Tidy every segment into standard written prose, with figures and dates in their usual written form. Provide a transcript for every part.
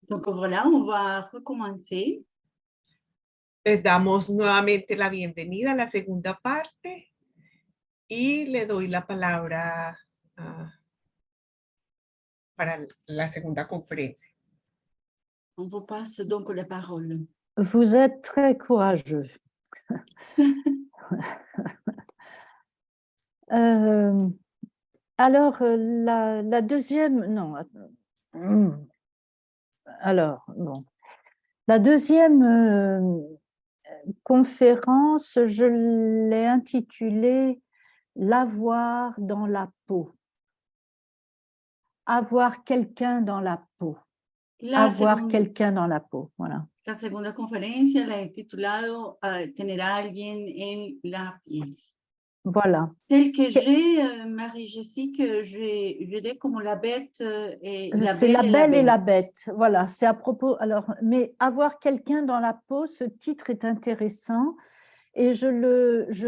Donc voilà, on va recommencer. Les damos nuevamente la bienvenida a la segunda parte y le doy la palabra para la segunda conferencia. On vous passe donc la parole. Vous êtes très courageux. Alors, la deuxième, non, alors, bon, la deuxième conférence, je l'ai intitulée « L'avoir dans la peau ». Avoir quelqu'un dans la peau. Avoir quelqu'un dans la peau, voilà. La segunda conferencia la he titulado Tener a alguien en la piel. Voilà. Celle que j'ai, Marie-Jessique, je l'ai comme la bête et la C'est La belle Belle et la bête. Bête. Voilà, c'est à propos. Alors, mais avoir quelqu'un dans la peau, ce titre est intéressant et je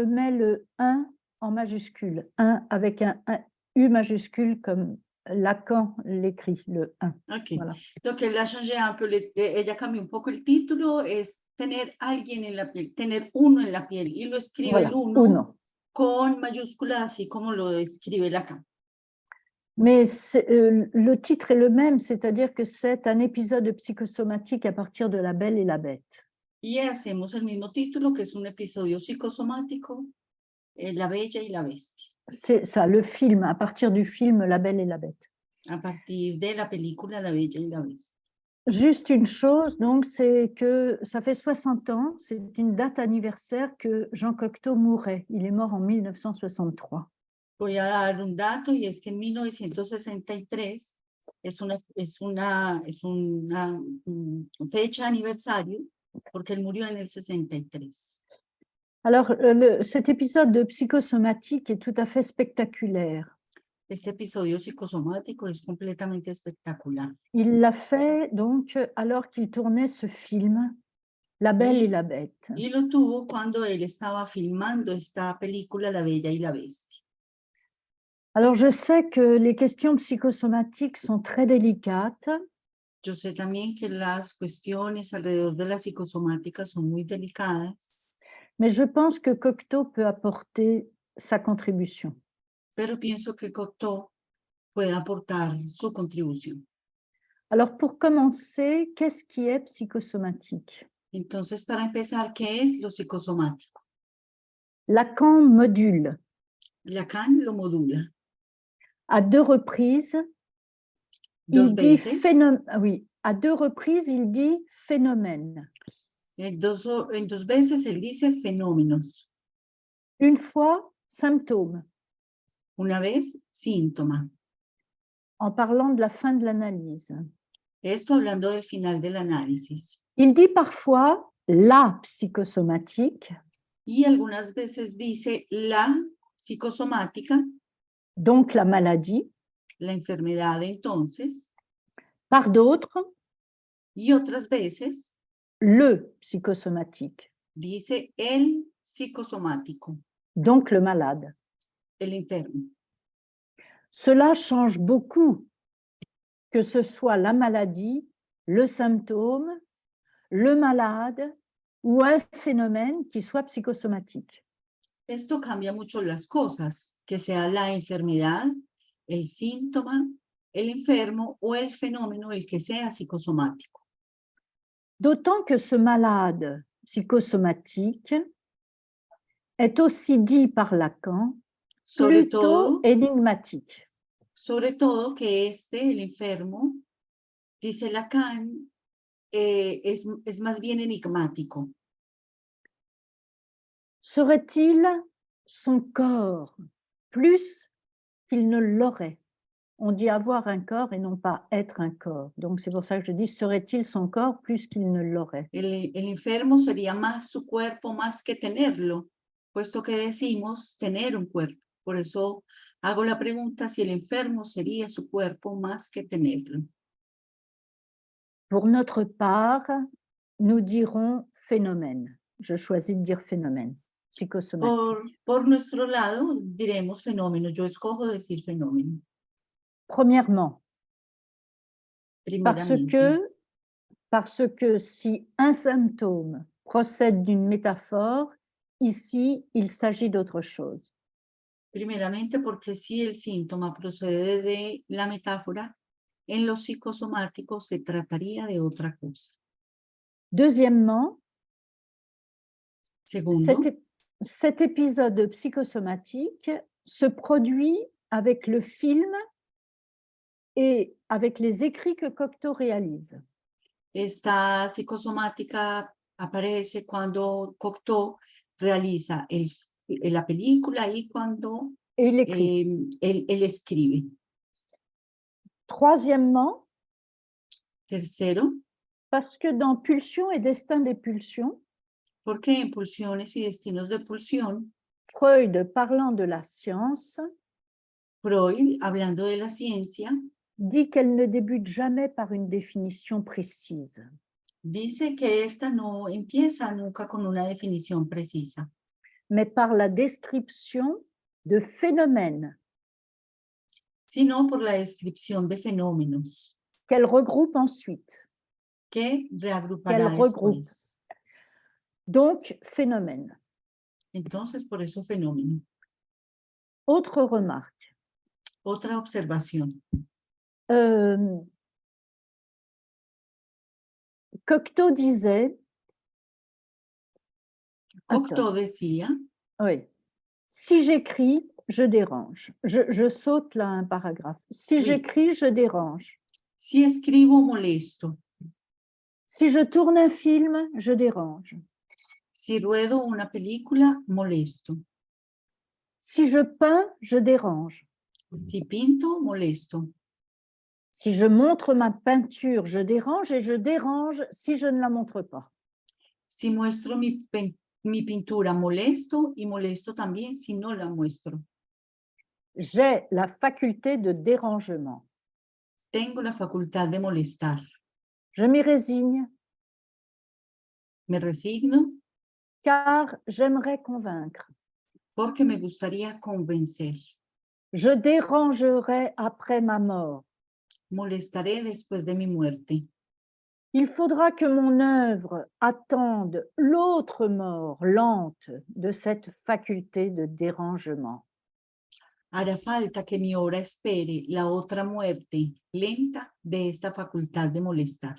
mets le 1 en majuscule. 1 avec un U majuscule comme Lacan l'écrit, le 1. Ok. Voilà. Donc, elle a changé un peu, ella cambió un poco el título, es tener alguien en la piel, tener uno en la piel. Y lo escribe Voilà, el uno uno. con mayúscula, así como lo escribe Lacan. Mais le titre est le même, c'est-à-dire que c'est un épisode psychosomatique à partir de La Belle et la Bête. Y hacemos el mismo título, que es un episodio psicosomático, La Bella y la Bestia. C'est ça, le film, à partir du film La Belle et la Bête. A partir de la película La Bella y la Bestia. Juste une chose, donc, c'est que ça fait 60 ans, c'est une date anniversaire que Jean Cocteau mourait. Il est mort en 1963. Voy a dar un dato y es que en 1963 es una fecha aniversario porque él murió en el 63. Alors, cet épisode de psychosomatique est tout à fait spectaculaire. Este episodio psicosomático es completamente espectacular. Il l'a fait donc alors qu'il tournait ce film, La Belle et la Bête. Y lo tuvo cuando él estaba filmando esta película La Bella y la Bestia. Alors, je sais que les questions psychosomatiques sont très délicates. Yo sé también que las cuestiones alrededor de la psicosomática son muy delicadas. Mais je pense que Cocteau peut apporter sa contribution. Pero pienso que Cocteau puede aportar su contribución. Alors, pour commencer, qu'est-ce qui est psychosomatique? Entonces, para empezar, ¿qué es lo psicosomático? Lacan module. Lacan lo modula. À deux reprises, Dos il dit veces. oui, à deux reprises, il dit phénomène. En dos veces él dice fenómenos. Une fois, symptôme, Una vez, síntoma. en parlant de la fin de l'analyse. Esto hablando del final del análisis. Il dit parfois la psychosomatique, Y algunas veces dice la psicosomática, donc la maladie, la enfermedad entonces, par d'autres, y otras veces le psychosomatique, dice el psicosomático, donc le malade. el enfermo. Cela change beaucoup, que ce soit la maladie, le symptôme, le malade ou un phénomène qui soit psychosomatique. Esto cambia mucho las cosas, que sea la enfermedad, el síntoma, el enfermo o el fenómeno, el que sea psicosomático. D'autant que ce malade psychosomatique est aussi dit par Lacan plutôt énigmatique. Sobre todo que el enfermo, dice Lacan, es más bien enigmático. Serait-il son corps plus qu'il ne l'aurait? On dit avoir un corps et non pas être un corps. Donc, c'est pour ça que je dis, serait-il son corps plus qu'il ne l'aurait? El enfermo sería más su cuerpo más que tenerlo, puesto que decimos tener un cuerpo. Por eso hago la pregunta si el enfermo sería su cuerpo más que tenerlo. Pour notre part, nous dirons phénomène. Je choisis de dire phénomène psychosomatique. Por nuestro lado, diremos fenómeno. Yo escojo decir fenómeno. Premièrement, parce que Parce que si un symptôme procède d'une métaphore, ici, il s'agit d'autre chose. Primeramente porque si el síntoma procede de la metáfora, en lo psicosomático se trataría de otra cosa. Deuxièmement, Segundo, cet épisode psychosomatique se produit avec le film et avec les écrits que Cocteau réalise. esta psicosomática aparece cuando Cocteau realiza la película y cuando Et il écrit. él escribe. Troisièmement, Tercero, parce que dans Pulsion et Destin des pulsions, porque en Pulsiones y Destinos de Pulsión, Freud, parlant de la science, Freud, hablando de la ciencia, dit qu'elle ne débute jamais par une définition précise. dice que esta no empieza nunca con una definición precisa, Mais par la description de phénomènes sino por la descripción de fenómenos qu'elle regroupe ensuite. que reagrupará regroupe. después. Donc, phénomène. Entonces, por eso fenómeno. Autre remarque. Otra observación. Cocteau disait, Cocteau decía, oui, si j'écris, je dérange. Je saute là un paragraphe. Si Oui. j'écris, je dérange. si escribo molesto, Si je tourne un film, je dérange. si ruedo una película molesto, Si je peins, je dérange. si pinto molesto, Si je montre ma peinture, je dérange et je dérange si je ne la montre pas. si muestro mi pintura molesto y molesto también si no la muestro. J'ai la faculté de dérangement. Tengo la facultad de molestar. Je m'y résigne Me resigno car j'aimerais convaincre. porque me gustaría convencer. Je dérangerai après ma mort. Molestaré después de mi muerte. Il faudra que mon œuvre attende l'autre mort lente de cette faculté de dérangement. Hará falta que mi obra espere la otra muerte lenta de esta facultad de molestar.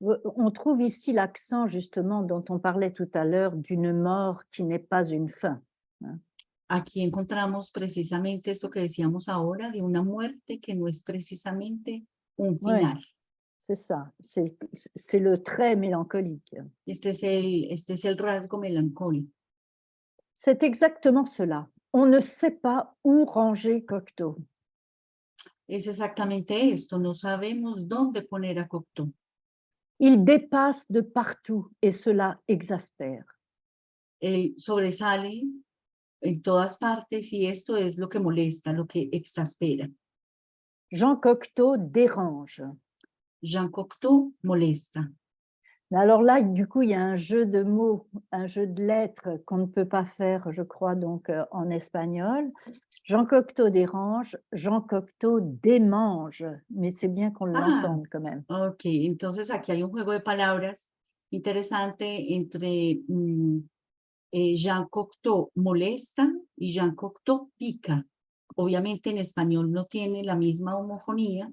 On trouve ici l'accent justement dont on parlait tout à l'heure d'une mort qui n'est pas une fin. Aquí encontramos precisamente esto que decíamos ahora de una muerte que no es precisamente un Ouais. final. C'est ça, c'est le trait mélancolique. Este es el rasgo melancólico. C'est exactement cela. On ne sait pas où ranger Cocteau. Es exactamente esto, no sabemos dónde poner a Cocteau. Il dépasse de partout et cela exaspère. Él sobresale en todas partes y esto es lo que molesta, lo que exaspera. Jean Cocteau dérange. Jean Cocteau molesta. Mais alors là, du coup, il y a un jeu de mots, un jeu de lettres qu'on ne peut pas faire, je crois, donc en espagnol. Jean Cocteau dérange, Jean Cocteau démange, mais c'est bien qu'on l'entende quand même. Ok, entonces aquí hay un juego de palabras interesante entre Jean Cocteau molesta y Jean Cocteau pica. Obviamente en español no tiene la misma homofonía,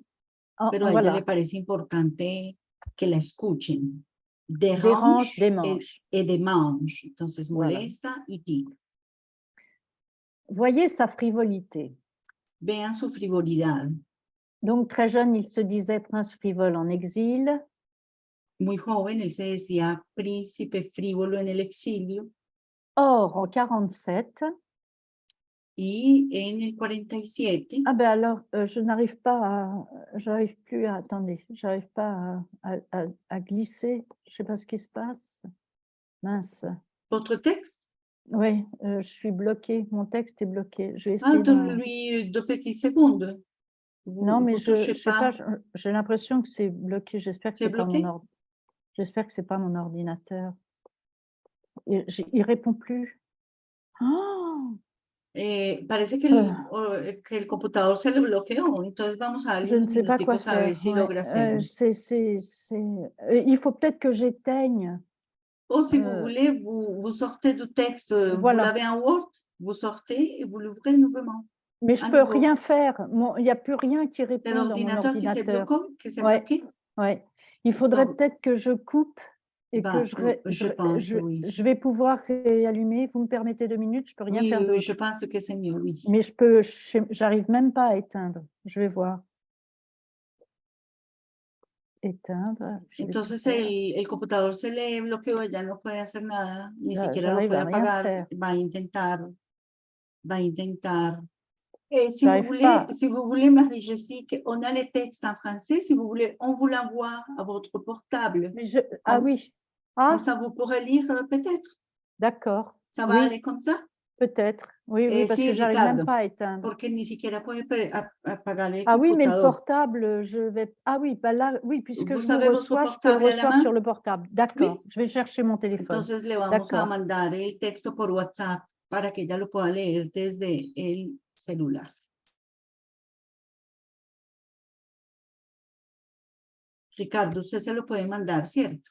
pero a ella Voilà, le parece importante que la escuchen. dérange, Dérange démange. et démange. Entonces Voilà. molesta y pica. Voyez sa frivolité. Vean su frivolidad. Donc, très jeune, il se disait prince frivole en exil. Muy joven, él se decía príncipe frívolo en el exilio. Or, en 47, Y en el 47, ah ben alors, je n'arrive pas à, j'arrive plus à, attendez, j'arrive pas à glisser, je sais pas ce qui se passe. Mince. votre texte. Oui, je suis bloquée, mon texte est bloqué. Je vais Ah, essayer donne-lui 2 petites secondes. Non, mais vous je touchez sais pas, j'ai l'impression que c'est bloqué. J'espère que C'est c'est pas bloqué? J'espère que c'est pas mon ordinateur. Il répond plus. Oh! Parece que que el computador se le bloqueó, entonces vamos a darle Je ne unos sais pas quoi minuticos a ver faire. si Ouais. logra hacerlo. Il faut peut-être que j'éteigne. O si vous voulez, vous sortez du texte, vous Voilà. l'avez en Word, vous sortez et vous l'ouvrez nouveau. Mais je À peux nouveau. rien faire. Il n'y a plus rien qui C'est répond dans mon l'ordinateur qui s'est ordinateur. bloqué, qui s'est Ouais. bloqué? Ouais. Il faudrait Donc, peut-être que je coupe et que ben, je pense, oui. je vais pouvoir réallumer. Vous me permettez 2 minutes, je peux rien Oui, faire oui, oui, d'autre. je pense que c'est mieux, oui. Mais j'arrive même pas à éteindre. Je vais voir. Éteindre. Je vais tout Entonces faire. el computador se le bloqueó, ya no puede hacer nada, ni siquiera lo J'arrive puede à rien apagar, faire. va a intentar. J'arrive pas. Si vous voulez, Marie-Jessique, on a les textes en français, si vous voulez, on vous l'envoie à votre portable. Mais ah Comme- oui. Comme Ah, ça, vous pourrez lire peut-être. d'accord. Ça va Oui, aller comme ça? peut-être. Oui, oui, parce Sí, que j'arrive même Ricardo, pas à éteindre. porque ni siquiera puede apagar el Ah oui, mais le computador. portable, je vais. Ah oui, bah là, oui, puisque Vous je vous savez votre reçois, je peux le portable à la recevoir main? sur le portable. D'accord. Je vais chercher mon téléphone. Entonces le vamos a D'accord. mandar el texto por WhatsApp para que ella lo pueda leer desde el celular. Ricardo, usted se lo puede mandar, ¿cierto?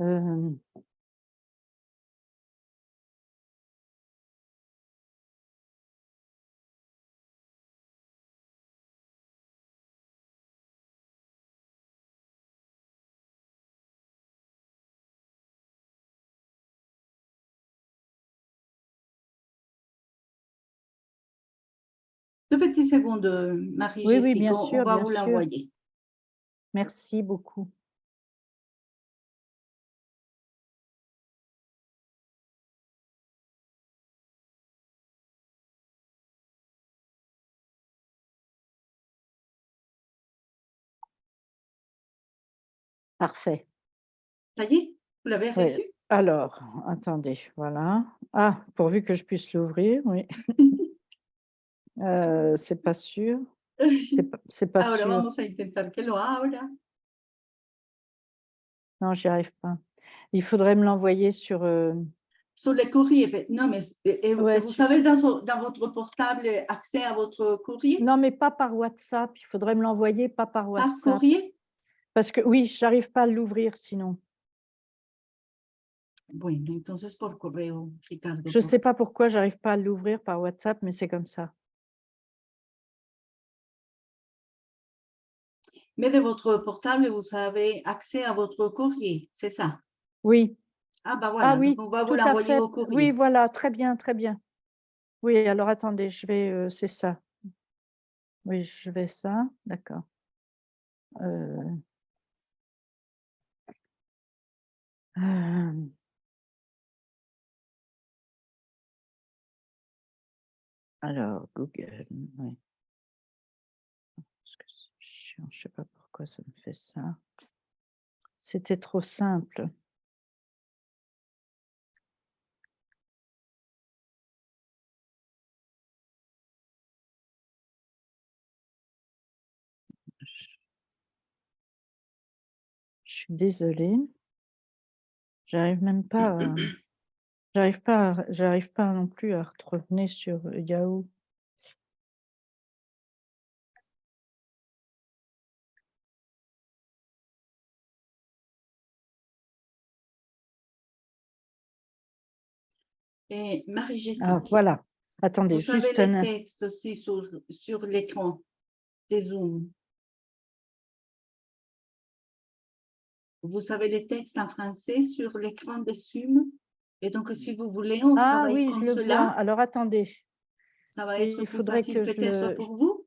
Euh, Deux petits secondes, Oui, Marie-Jessique, bien on sûr, va bien vous sûr. l'envoyer. Merci beaucoup. Parfait. Ça y est? Vous l'avez Oui. reçu? Alors, attendez, voilà. Ah, pourvu que je puisse l'ouvrir, oui. C'est pas sûr. C'est pas Ahora sûr. vamos a intentar que lo abra. Non, j'y arrive pas. Il faudrait me l'envoyer sur, Sur le courrier. Non, mais ouais, vous sur. savez dans votre portable accès à votre courrier? Non, mais pas par WhatsApp. Il faudrait me l'envoyer, pas par Par WhatsApp. courrier? Parce que oui, j'arrive pas à l'ouvrir sinon. Bueno, entonces por correo, Ricardo. Je sais pas pourquoi j'arrive pas à l'ouvrir par WhatsApp, mais c'est comme ça. Mais de votre portable, vous avez accès à votre courrier, c'est ça? Oui. Ah bah Ah voilà, donc oui, on va vous tout à l'envoyer fait. au Oui, courrier. voilà, très bien, très bien. Oui, alors attendez, je vais, c'est ça. Oui, je vais ça, d'accord. Hem, hem, alors Google, oui. Parce que c'est chiant, je sais pas pourquoi ça me fait ça. C'était trop simple. Je suis désolée. J'arrive même pas à j'arrive pas non plus à retourner sur Yahoo. Et Ah Marie-Jessique, voilà. Attendez, vous savez juste un les instant. textes aussi sur l'écran des Zoom. Vous savez les textes en français sur l'écran de Zoom. Et donc, si vous voulez, on Ah travaille oui, je comme le vois. cela. Alors attendez. Ça va Oui, être il plus faudrait facile que peut-être pour vous.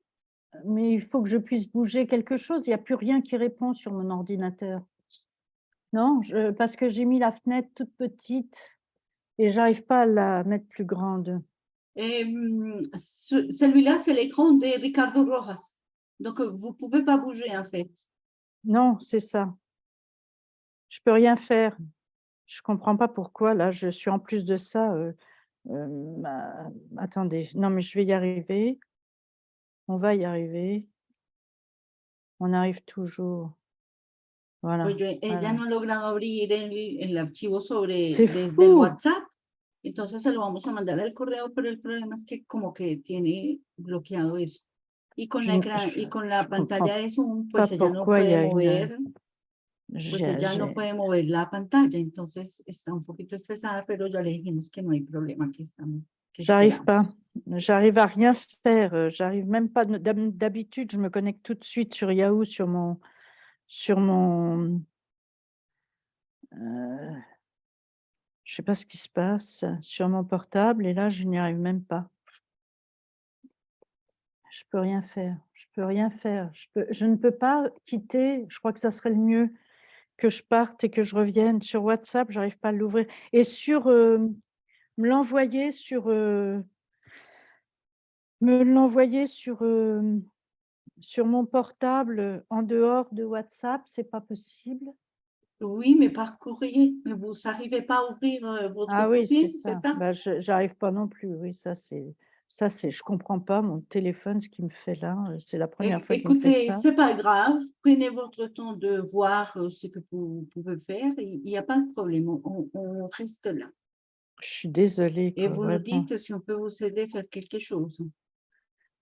mais il faut que je puisse bouger quelque chose. Il y a plus rien qui répond sur mon ordinateur. Non, parce que j'ai mis la fenêtre toute petite et j'arrive pas à la mettre plus grande. Et celui-là, c'est l'écran de Ricardo Rojas. Donc, vous ne pouvez pas bouger en fait. Non, c'est ça. Je peux rien faire. Je comprends pas pourquoi là, je suis en plus de ça, attendez, non mais je vais y arriver. On va y arriver. On arrive toujours. Voilà. Pues ella voilà. no ha logrado abrir el archivo C'est desde el fou. WhatsApp. Entonces se lo vamos a mandar al correo, pero el problema es que como que tiene bloqueado eso. Y con la pantalla de Zoom, pues pas ella no pourquoi il y puede a une... mover, pues ella no j'ai- puede mover la pantalla. Entonces está un poquito estresada, pero ya le dijimos que no hay problema, que estamos, que J'arrive esperamos. pas. J'arrive à rien faire. J'arrive même pas. D'habitude, je me connecte tout de suite sur Yahoo, sur mon je sais pas ce qui se passe, sur mon portable, et là, je n'y arrive même pas. Je peux rien faire. Je peux rien faire. Je ne peux pas quitter. Je crois que ça serait le mieux que je parte et que je revienne. Sur WhatsApp, j'arrive pas à l'ouvrir. Et me l'envoyer sur sur mon portable, en dehors de WhatsApp, c'est pas possible? Oui, mais par courrier. Mais vous n'arrivez pas à ouvrir votre Ah oui, c'est courrier, c'est ça. ça? Bah, j'arrive pas non plus, oui, ça c'est je comprends pas mon téléphone, ce qu'il me fait là, c'est la première fois qu'il me fait Écoutez, ça. c'est pas grave. Prenez votre temps de voir ce que vous pouvez faire. Il n'y a pas de problème. On reste là. Je suis désolée, Et quoi, vous nous vraiment. dites si on peut vous aider à faire quelque chose.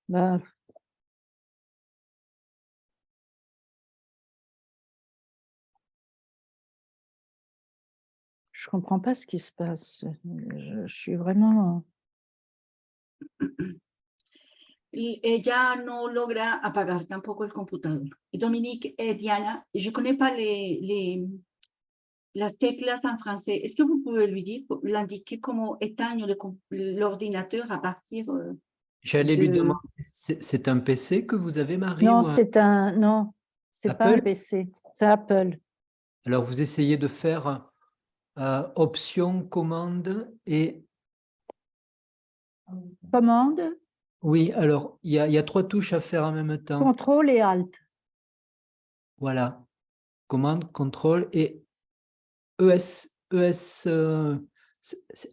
Bah, je comprends pas ce qui se passe. Je suis vraiment Y ella no logra apagar tampoco el computador. Y Dominique et Diana, je ne connais pas las teclas en français. Est-ce que vous pouvez lui dire, l'indiquer comment éteindre l'ordinateur à partir J'allais lui de... demander, c'est un PC que vous avez, Marie, non, ou non, c'est pas un Apple? PC, c'est Apple. Alors, vous essayez de faire option, commande et... Commande, Oui, alors, il y a 3 touches à faire en même temps. contrôle et alt. Voilà. Commande, contrôle et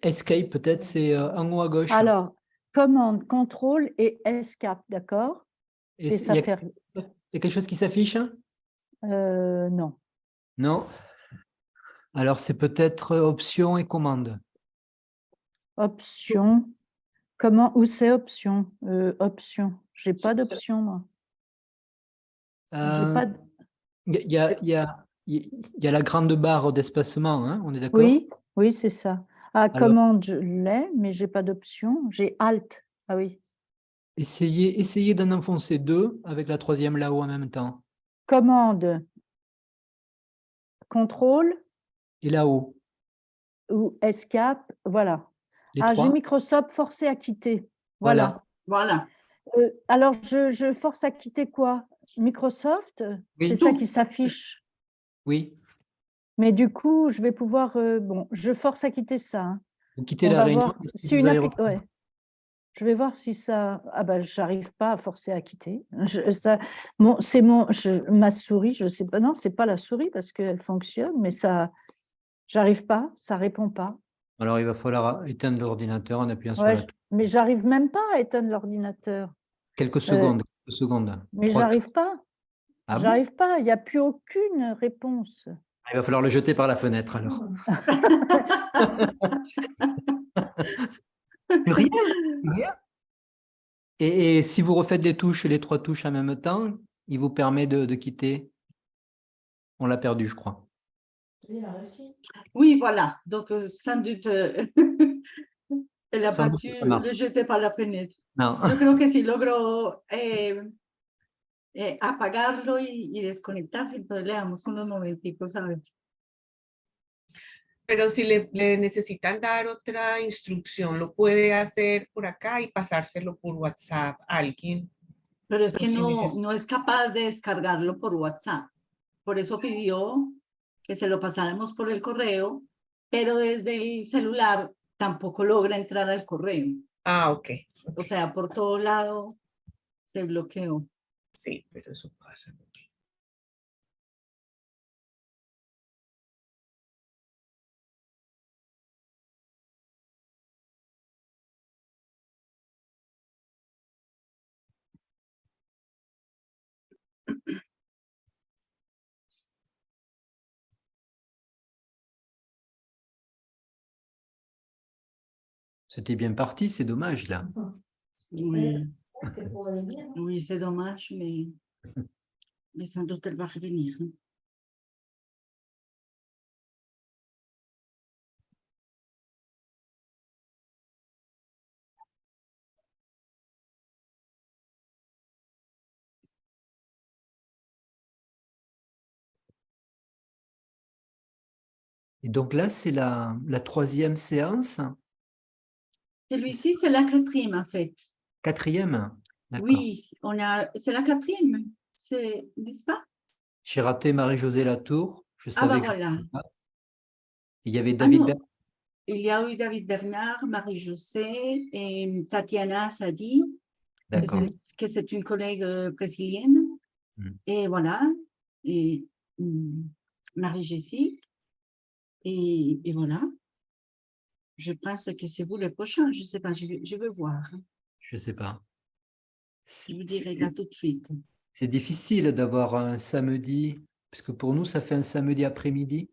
escape, peut-être, c'est en haut à gauche. Alors, commande, contrôle et escape, d'accord? Et Et il ça y a fait quelque chose qui s'affiche? non. Non. Alors, c'est peut-être option et commande. Option. Comment? Où c'est option? Option. J'ai pas C'est- d'option, moi. J'ai Euh, pas de... Il y a la grande barre d'espacement, hein, on est d'accord? Oui, oui, c'est ça. Ah, Alors, commande, je l'ai, mais j'ai pas d'option. J'ai alt. Ah oui. essayez d'en enfoncer 2 avec la 3e là-haut en même temps. Commande, contrôle Et là-haut, ou escape. Voilà. les Ah, j'ai 3. Microsoft forcé à quitter. Voilà. Voilà. Voilà. Alors, je force à quitter quoi? Microsoft? Oui. C'est ça Tout. qui s'affiche. Oui. Mais du coup, je vais pouvoir... bon, je force à quitter ça, hein. Vous quittez On la va réunion voir. et C'est vous une allez application. Ouais. Je vais voir si ça... Ah ben, j'arrive pas à forcer à quitter. C'est ma souris, je sais pas. Non, c'est pas la souris parce qu'elle fonctionne, mais ça, j'arrive pas, ça répond pas. Alors, il va falloir éteindre l'ordinateur en appuyant sur Ouais, la touche. mais j'arrive même pas à éteindre l'ordinateur. Quelques secondes. Quelques secondes. Mais 3, 4. j'arrive pas. Ah bon? J'arrive pas. Il n'y a plus aucune réponse. Il va falloir le jeter par la fenêtre alors. Rien, rien. Et si vous refaites les touches, les 3 touches en même temps, il vous permet de quitter. On l'a perdu, je crois. Oui, voilà. Donc, sans doute, elle n'a Sans pas doute dû que ça marche. le jeter par la fenêtre. Non. Yo creo que sí logró apagarlo y desconectarse, entonces le damos unos momenticos a ver. Pero si le necesitan dar otra instrucción, lo puede hacer por acá y pasárselo por WhatsApp a alguien. Pero es Pero que si no es capaz de descargarlo por WhatsApp. Por eso pidió que se lo pasáramos por el correo, pero desde el celular tampoco logra entrar al correo. Ah, ok. O sea, por todo lado se bloqueó. Sí, pero eso pasa. C'était bien parti, c'est dommage là. Oui, oui, c'est dommage, mais sans doute elle va revenir. Hein. Et donc là, c'est la troisième séance. Celui-ci, c'est la quatrième en fait. Quatrième? D'accord. Oui, c'est la quatrième, n'est-ce pas? J'ai raté Marie-Josée Latour. Je Ah bah savais que je voilà. ne pas. Il y avait Ah David non, Bernard. il y a eu David Bernard, Marie-Josée et Tatiana Sadi, D'accord. que c'est une collègue brésilienne. Mm. Et voilà, et Marie-Jessie, et voilà. Je pense que c'est vous le prochain, je ne sais pas, je vais voir. Je ne sais pas. Je vous dirai là tout de suite. C'est difficile d'avoir un samedi, parce que pour nous, ça fait un samedi après-midi,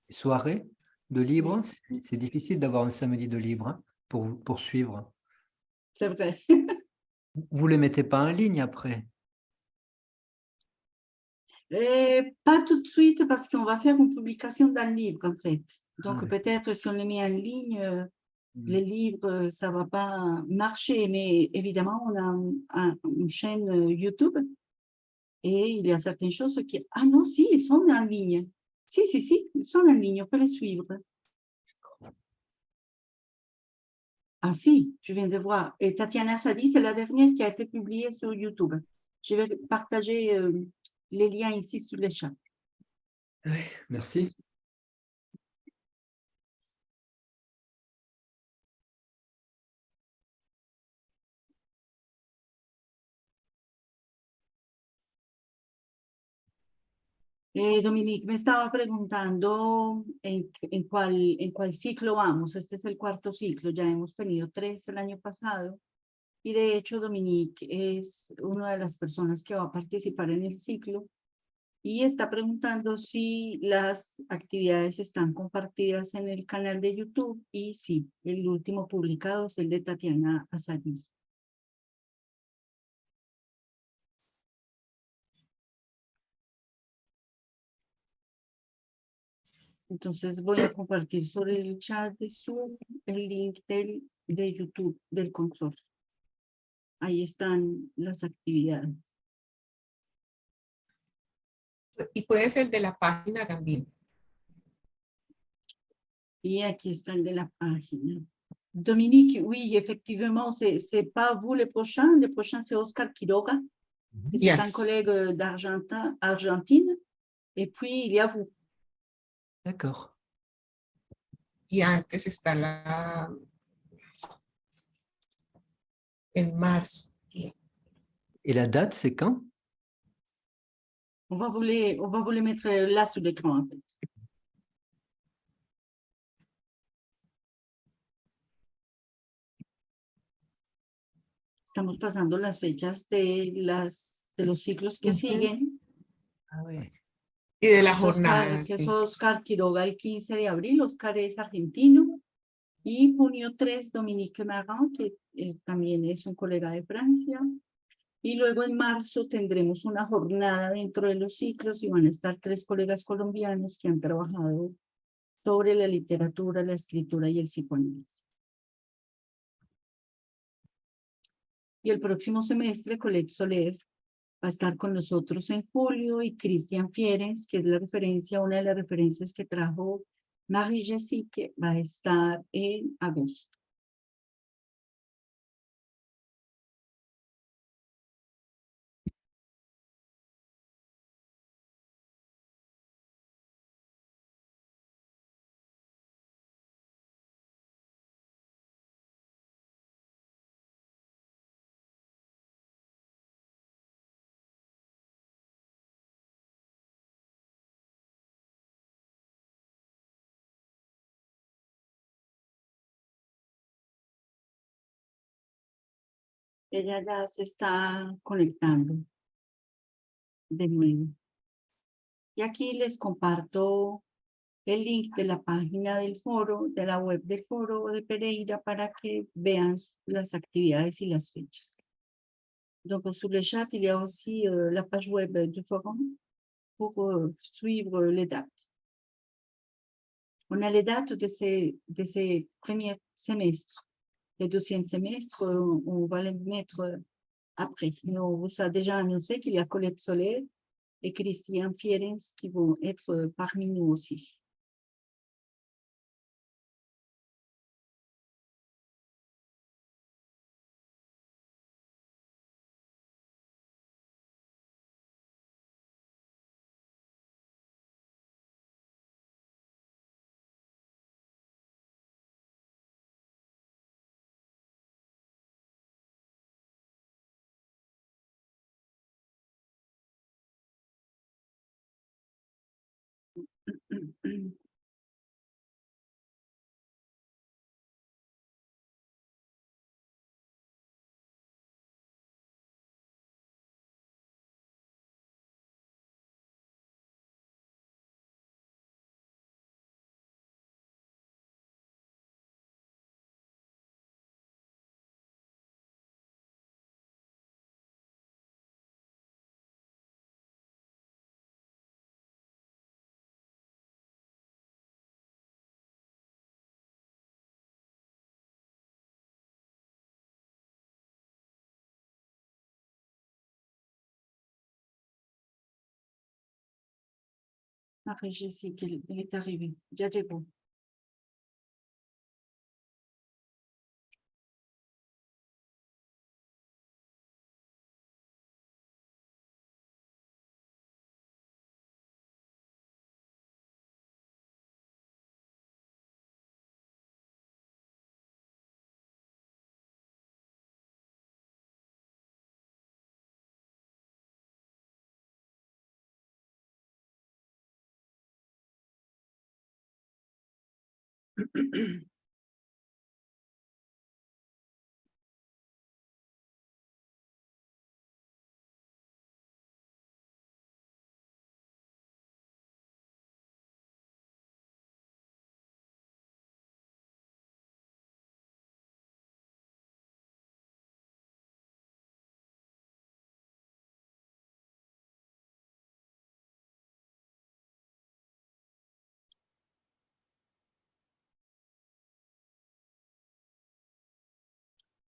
soirée de libre. C'est difficile d'avoir un samedi de libre hein, pour suivre. C'est vrai. Vous ne les mettez pas en ligne après? Et pas tout de suite parce qu'on va faire une publication d'un livre en fait. Donc Ah, peut-être si on les met en ligne, les livres, ça ne va pas marcher. Mais évidemment, on a une chaîne YouTube et il y a certaines choses qui... Ah non, si, ils sont en ligne. Si, ils sont en ligne, on peut les suivre. Ah si, je viens de voir. Et Tatiana Sadi, c'est la dernière qui a été publiée sur YouTube. Je vais partager les liens ici sur les chats. merci. Dominique, me estaba preguntando en cuál ciclo vamos. Este es el cuarto ciclo, ya hemos tenido 3 el año pasado. Y de hecho, Dominique es una de las personas que va a participar en el ciclo y está preguntando si las actividades están compartidas en el canal de YouTube. Y sí, el último publicado es el de Tatiana Asadi. Entonces voy a compartir sobre el chat de Zoom el link de YouTube del consorcio. Ahí están las actividades. Y puede ser de la página también. Y aquí está el de la página. Dominique, oui, effectivement, c'est pas vous le prochain c'est Oscar Quiroga, c'est un collègue d'Argentine, et puis il y a vous. D'accord. Y antes está en marzo. Et la date, c'est quand? On va vous les mettre là sur l'écran, en fait. Estamos pasando las fechas de los ciclos que siguen. Ah ouais. Y de la jornada. Que es Sí. Oscar Quiroga el 15 de abril. Oscar es argentino. Y junio 3, Dominique Marin, que también es un colega de Francia. Y luego en marzo tendremos una jornada dentro de los ciclos y van a estar 3 colegas colombianos que han trabajado sobre la literatura, la escritura y el psicoanálisis. Y el próximo semestre, Colette Soler va a estar con nosotros en julio y Cristian Fieres, que es una de las referencias que trajo Marie-Jessie, que va a estar en agosto. Ella ya se está conectando de nuevo. Y aquí les comparto el link de la página del foro, de la web del foro de Pereira para que vean las actividades y las fechas. Donc, sur le chat, il y a aussi la page web du forum pour suivre les dates. On a les dates de ces premiers semestres. Les deuxièmes semestres, on va les mettre après. Mais on vous a déjà annoncé qu'il y a Colette Soler et Christian Fierens qui vont être parmi nous aussi. Après, je sais qu'il est arrivé. Ya llegó.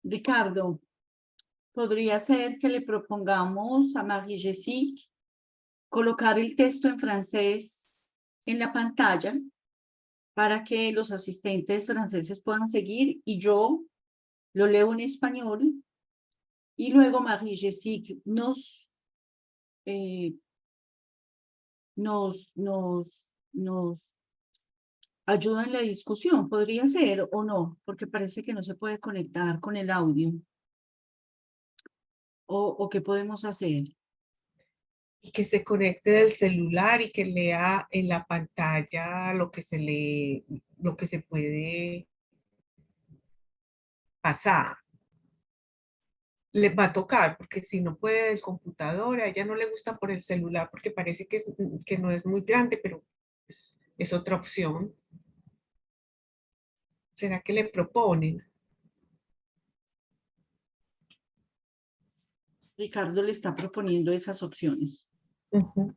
Ricardo, podría ser que le propongamos a Marie-Jessique colocar el texto en francés en la pantalla para que los asistentes franceses puedan seguir y yo lo leo en español y luego Marie-Jessique nos ayuda en la discusión. ¿Podría ser o no? Porque parece que no se puede conectar con el audio. ¿O qué podemos hacer? Y que se conecte del celular y que lea en la pantalla lo que se lee, lo que se puede pasar. Le va a tocar, porque si no puede del computador, a ella no le gusta por el celular, porque parece que no es muy grande, pero es otra opción. ¿Será que le proponen? Ricardo le está proponiendo esas opciones. Uh-huh.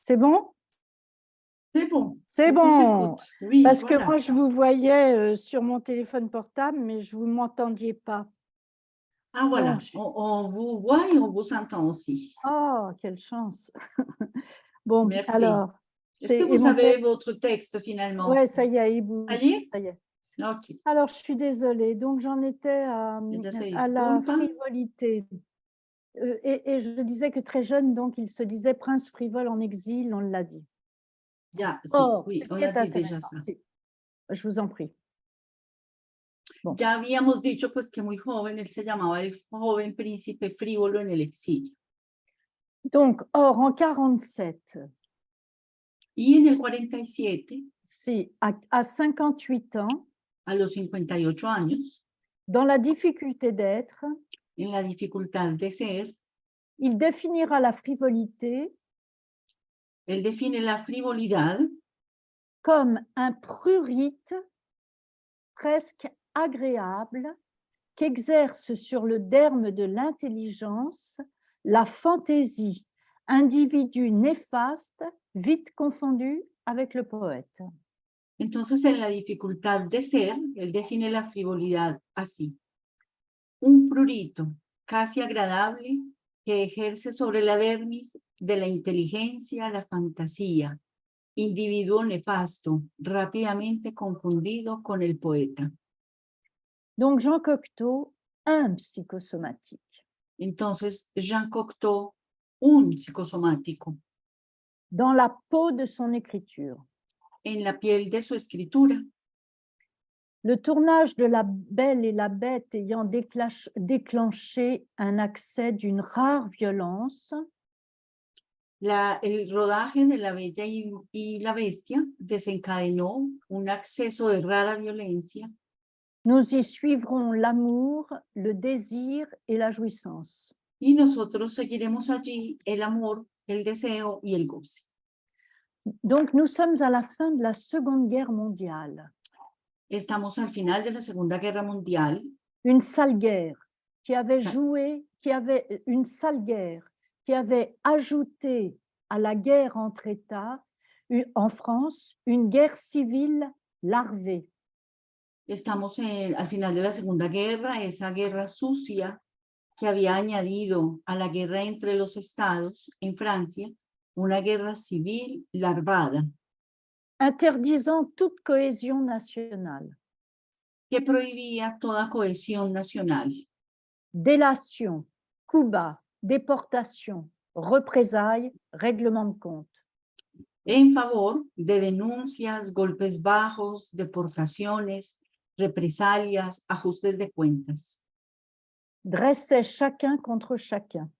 C'est bon? C'est bon. C'est On vous bon. écoute. Oui, Parce voilà. que moi, je vous voyais sur mon téléphone portable, mais je ne vous m'entendiez pas. Ah, voilà. Bon, On vous voit et on vous entend aussi. Oh, quelle chance. Bon, Merci. alors. Est-ce que et vous mon avez texte- votre texte finalement? Ouais, ça y est, il bouge. Ça y est? Ça y est. Ok. Alors, je suis désolée. Donc, j'en étais à Ya se la disculpa. frivolité. Et je disais que très jeune, donc, il se disait prince frivole en exil, on l'a dit. Ya, sí, Or, oui, ce on qui a est dit déjà intéressant, ça. si, je vous en prie. Bon. Ya habíamos dicho pues que muy joven él se llamaba el joven príncipe frívolo en el exilio. Donc, or, en 47, Y en el 47, si, à 58 ans, a los 58 años, dans la difficulté d'être, en la dificultad de ser, il définira la frivolité él define la frivolidad comme un prurite presque agréable qu'exerce sur le derme de l'intelligence la fantaisie, individu néfaste, vite confondu avec le poète. Entonces, en la dificultad de ser, él define la frivolidad así. Un prurito casi agradable que ejerce sobre la dermis de la inteligencia, la fantasía, individuo nefasto, rápidamente confundido con el poeta. Donc Jean Cocteau, un psychosomatique. Entonces, Jean Cocteau, un psicosomático, Dans la peau de son écriture. en la piel de su escritura. Le tournage de La Belle et la Bête ayant déclenché un accès d'une rare violence, El rodaje de La Bella y la Bestia desencadenó un acceso de rara violencia. nous y suivrons l'amour, le désir et la jouissance. Y nosotros seguiremos allí el amor, el deseo y el goce. Donc nous sommes à la fin de la Seconde Guerre mondiale. Estamos al final de la Segunda Guerra Mundial, Une sale guerre qui avait Ça- une sale guerre qui avait ajouté à la guerre entre États en France une guerre civile larvée. estamos al final de la Segunda Guerra, esa guerra sucia que había añadido a la guerra entre los estados en Francia, una guerra civil larvada Interdisant toute cohésion nationale, que prohibía toda cohesión nacional, délation, coups bas, déportation, représailles, règlement de compte. en favor de denuncias, golpes bajos, deportaciones, represalias, ajustes de cuentas. Dressait chacun contre chacun.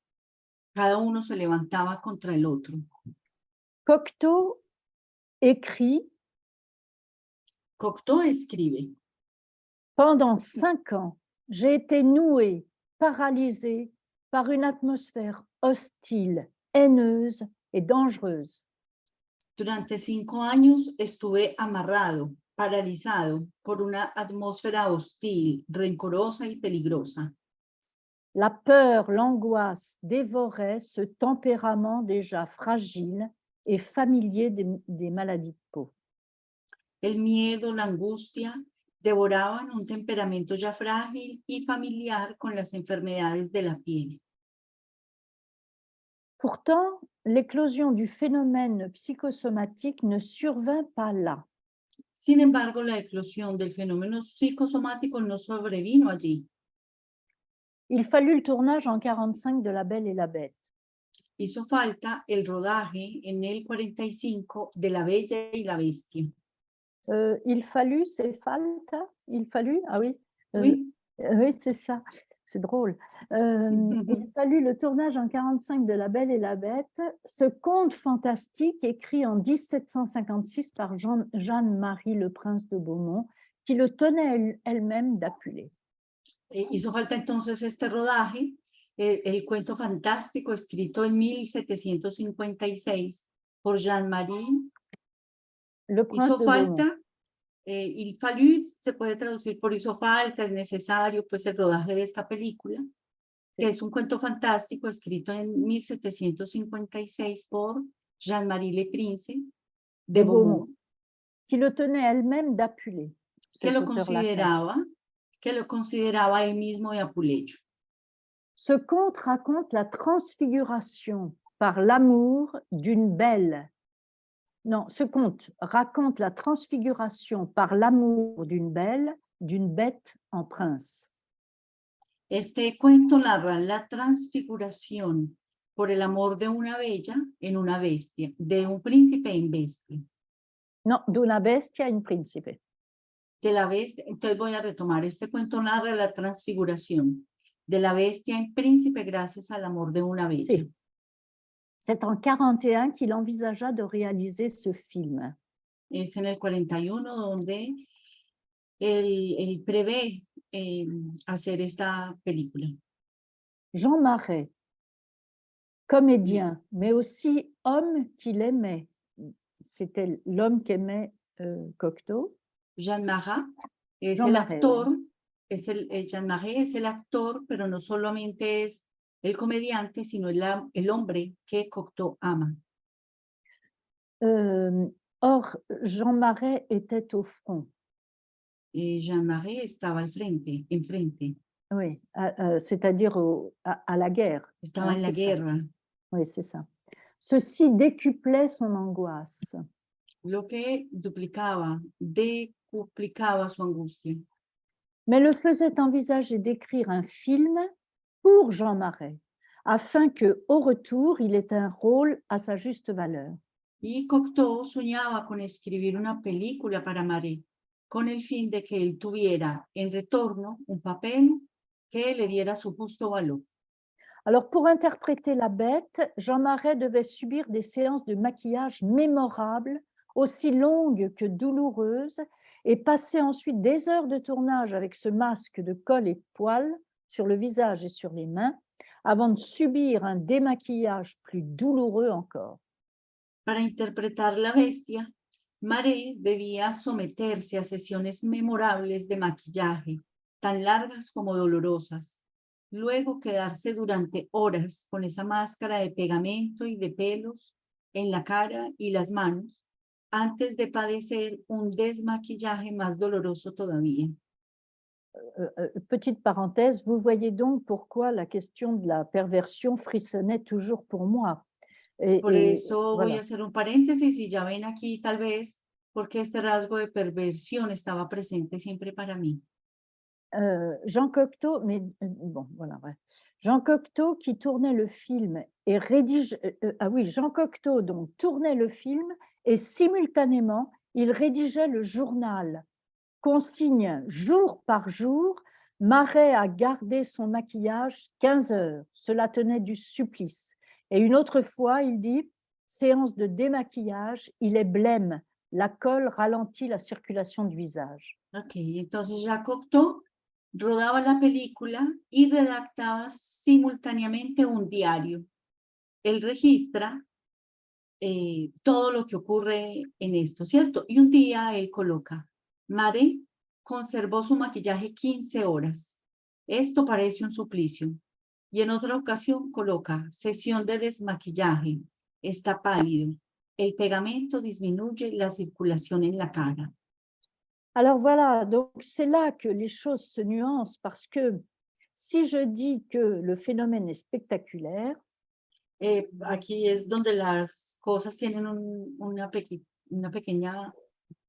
Cada uno se levantaba contra el otro. Cocteau écrit Cocteau escribe: pendant 5 ans, j'ai été noué, paralysé par une atmosphère hostile, haineuse et dangereuse. durante 5 años estuve amarrado, paralizado por una atmósfera hostil, rencorosa y peligrosa. La peur, l'angoisse dévoraient ce tempérament déjà fragile et familier des maladies de peau. El miedo, la angustia, devoraban un temperamento ya frágil y familiar con las enfermedades de la piel. Pourtant, l'éclosion du phénomène psychosomatique ne survint pas là. Sin embargo, la eclosión del fenómeno psicosomático no sobrevino allí. Il fallut le tournage en 45 de La Belle et la Bête. Hizo falta el rodaje en el 45 de La Bella y la Bestia. Il fallut, c'est falta? Il fallut? Ah oui. Oui. Oui, c'est ça. C'est drôle. Il fallut le tournage en 45 de La Belle et la Bête, ce conte fantastique écrit en 1756 par Jeanne-Marie Le Prince de Beaumont, qui le tenait elle-même d'Apulée. Hizo falta entonces este rodaje, el cuento fantástico escrito en 1756 por Jean-Marie. Le Prince Hizo de Beaumont. falta, il fallut se puede traducir por hizo falta, es necesario, pues el rodaje de esta película, que es un cuento fantástico escrito en 1756 por Jean-Marie Le Prince de Beaumont, qui le tenait elle-même d'Apulée. que lo consideraba él mismo de apuleyo. Ce conte raconte la transfiguration par l'amour d'une belle. Non, ce conte raconte la transfiguration par l'amour d'une belle, d'une bête en prince. Este cuento narra la transfiguración por el amor de una bella en una bestia, de un príncipe en bestia. No, d'una bestia in principe. De la bestia, entonces voy a retomar, este cuento narra la transfiguración de la bestia en príncipe gracias al amor de una bella. Si. C'est en 41 qu'il envisagea de réaliser ce film. Es en el 41 donde él prevé hacer esta película. Jean Marais, comédien, mais aussi homme qu'il aimait. C'était l'homme qu'aimait Cocteau. Jean Marais es Jean el Marais, actor, Jean Marais es el actor, pero no solamente es el comediante, sino el hombre que Cocteau ama. Or, Jean Marais était au front. Jean Marais estaba enfrente. Oui, c'est-à-dire à la guerre. Estaba hein, en la c'est ça. guerra, Oui, c'est ça. Ceci décuplait son angoisse. lo que decuplicaba su angustia. Mais le faisait envisager d'écrire un film pour Jean Marais, afin que, au retour, il ait un rôle à sa juste valeur. Y Cocteau soñaba con escribir una película para Marais, con el fin de que él tuviera en retorno un papel que le diera su justo valor. Alors, pour interpréter la bête, Jean Marais devait subir des séances de maquillage mémorables, aussi longues que douloureuses, et passer ensuite des heures de tournage avec ce masque de colle et de poils sur le visage et sur les mains, avant de subir un démaquillage plus douloureux encore. Para interpretar la bestia, Marais debía someterse a sesiones memorables de maquillaje, tan largas como dolorosas. Luego quedarse durante horas con esa máscara de pegamento y de pelos en la cara y las manos, antes de padecer un desmaquillaje más doloroso todavía. Petite parenthèse, vous voyez donc pourquoi la question de la perversion frissonnait toujours pour moi. Por eso voy voilà. a hacer un paréntesis y ya ven aquí tal vez porque este rasgo de perversión estaba presente siempre para mí. Jean Cocteau, mais bon, voilà, bref. Jean Cocteau qui tournait le film et rédige. Ah oui, Jean Cocteau donc tournait le film et simultanément il rédigeait le journal. Consigne jour par jour, Marais a gardé son maquillage 15 heures. Cela tenait du supplice. Et une autre fois, il dit séance de démaquillage, il est blême. La colle ralentit la circulation du visage. Ok, entonces ya Cocteau rodaba la película y redactaba simultáneamente un diario. Él registra todo lo que ocurre en esto, ¿cierto? Y un día él coloca, Marais conservó su maquillaje 15 horas. Esto parece un suplicio. Y en otra ocasión coloca, sesión de desmaquillaje. Está pálido. El pegamento disminuye la circulación en la cara. Alors voilà, donc c'est là que les choses se nuancent parce que si je dis que le phénomène est spectaculaire, Aquí es donde las cosas tienen una pequeña,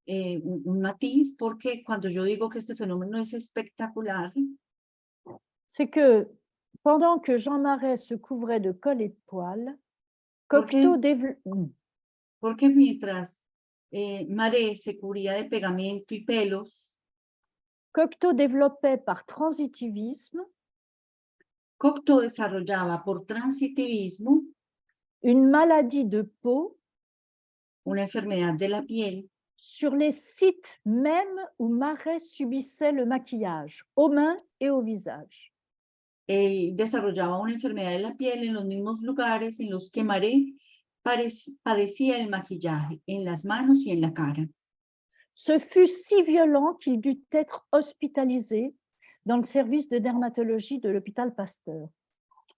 un matiz, porque cuando yo digo que este fenómeno es espectacular, c'est que pendant que Jean Marais se couvrait de colle et de poils, Cocteau porque mientras Marais se cubría de pegamento y pelos, Cocteau développait par transitivisme Cocteau desarrollaba por transitivismo une maladie de peau una enfermedad de la piel sur les sites même où Marais subissait le maquillage, aux mains et au visage. Desarrollaba una enfermedad de la piel en los mismos lugares en los que Marais padecía el maquillaje, en las manos y en la cara. Ce fut si violent qu'il dut être hospitalisé dans le service de dermatologie de l'hôpital Pasteur.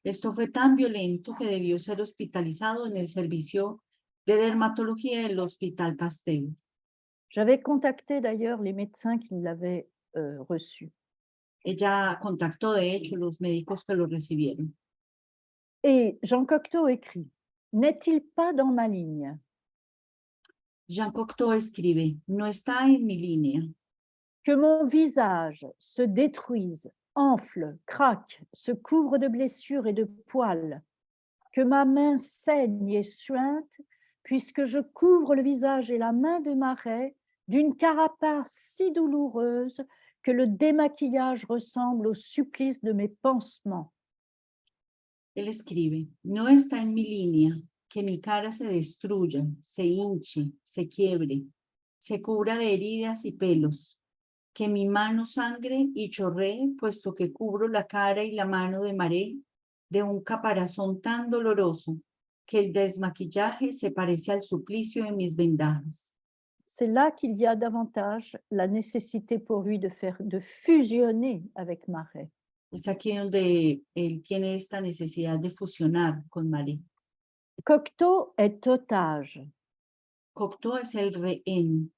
Esto fue tan violento que debió ser hospitalizado en el servicio de dermatología del Hospital Pasteur. J'avais contacté d'ailleurs les médecins qui l'avaient reçu. Ella contactó, de hecho, los médicos que lo recibieron. Et Jean Cocteau écrit, n'est-il pas dans ma ligne? Jean Cocteau escribe, no está en mi línea. Que mon visage se détruise enfle, craque, se couvre de blessures et de poils, que ma main saigne et suinte, puisque je couvre le visage et la main de Marais d'une carapace si douloureuse que le démaquillage ressemble au supplice de mes pansements. Él escribe, no está en mi línea que mi cara se destruya, se hinche, se quiebre, se cubra de heridas y pelos, que mi mano sangre y chorree, puesto que cubro la cara y la mano de Maré de un caparazón tan doloroso que el desmaquillaje se parece al suplicio de mis vendajes. C'est là qu'il y a davantage la nécessité pour lui de fusionner avec Marais. Es aquí donde él tiene esta necesidad de fusionar con Maré. Cocteau est otage, Cocteau es el rehén,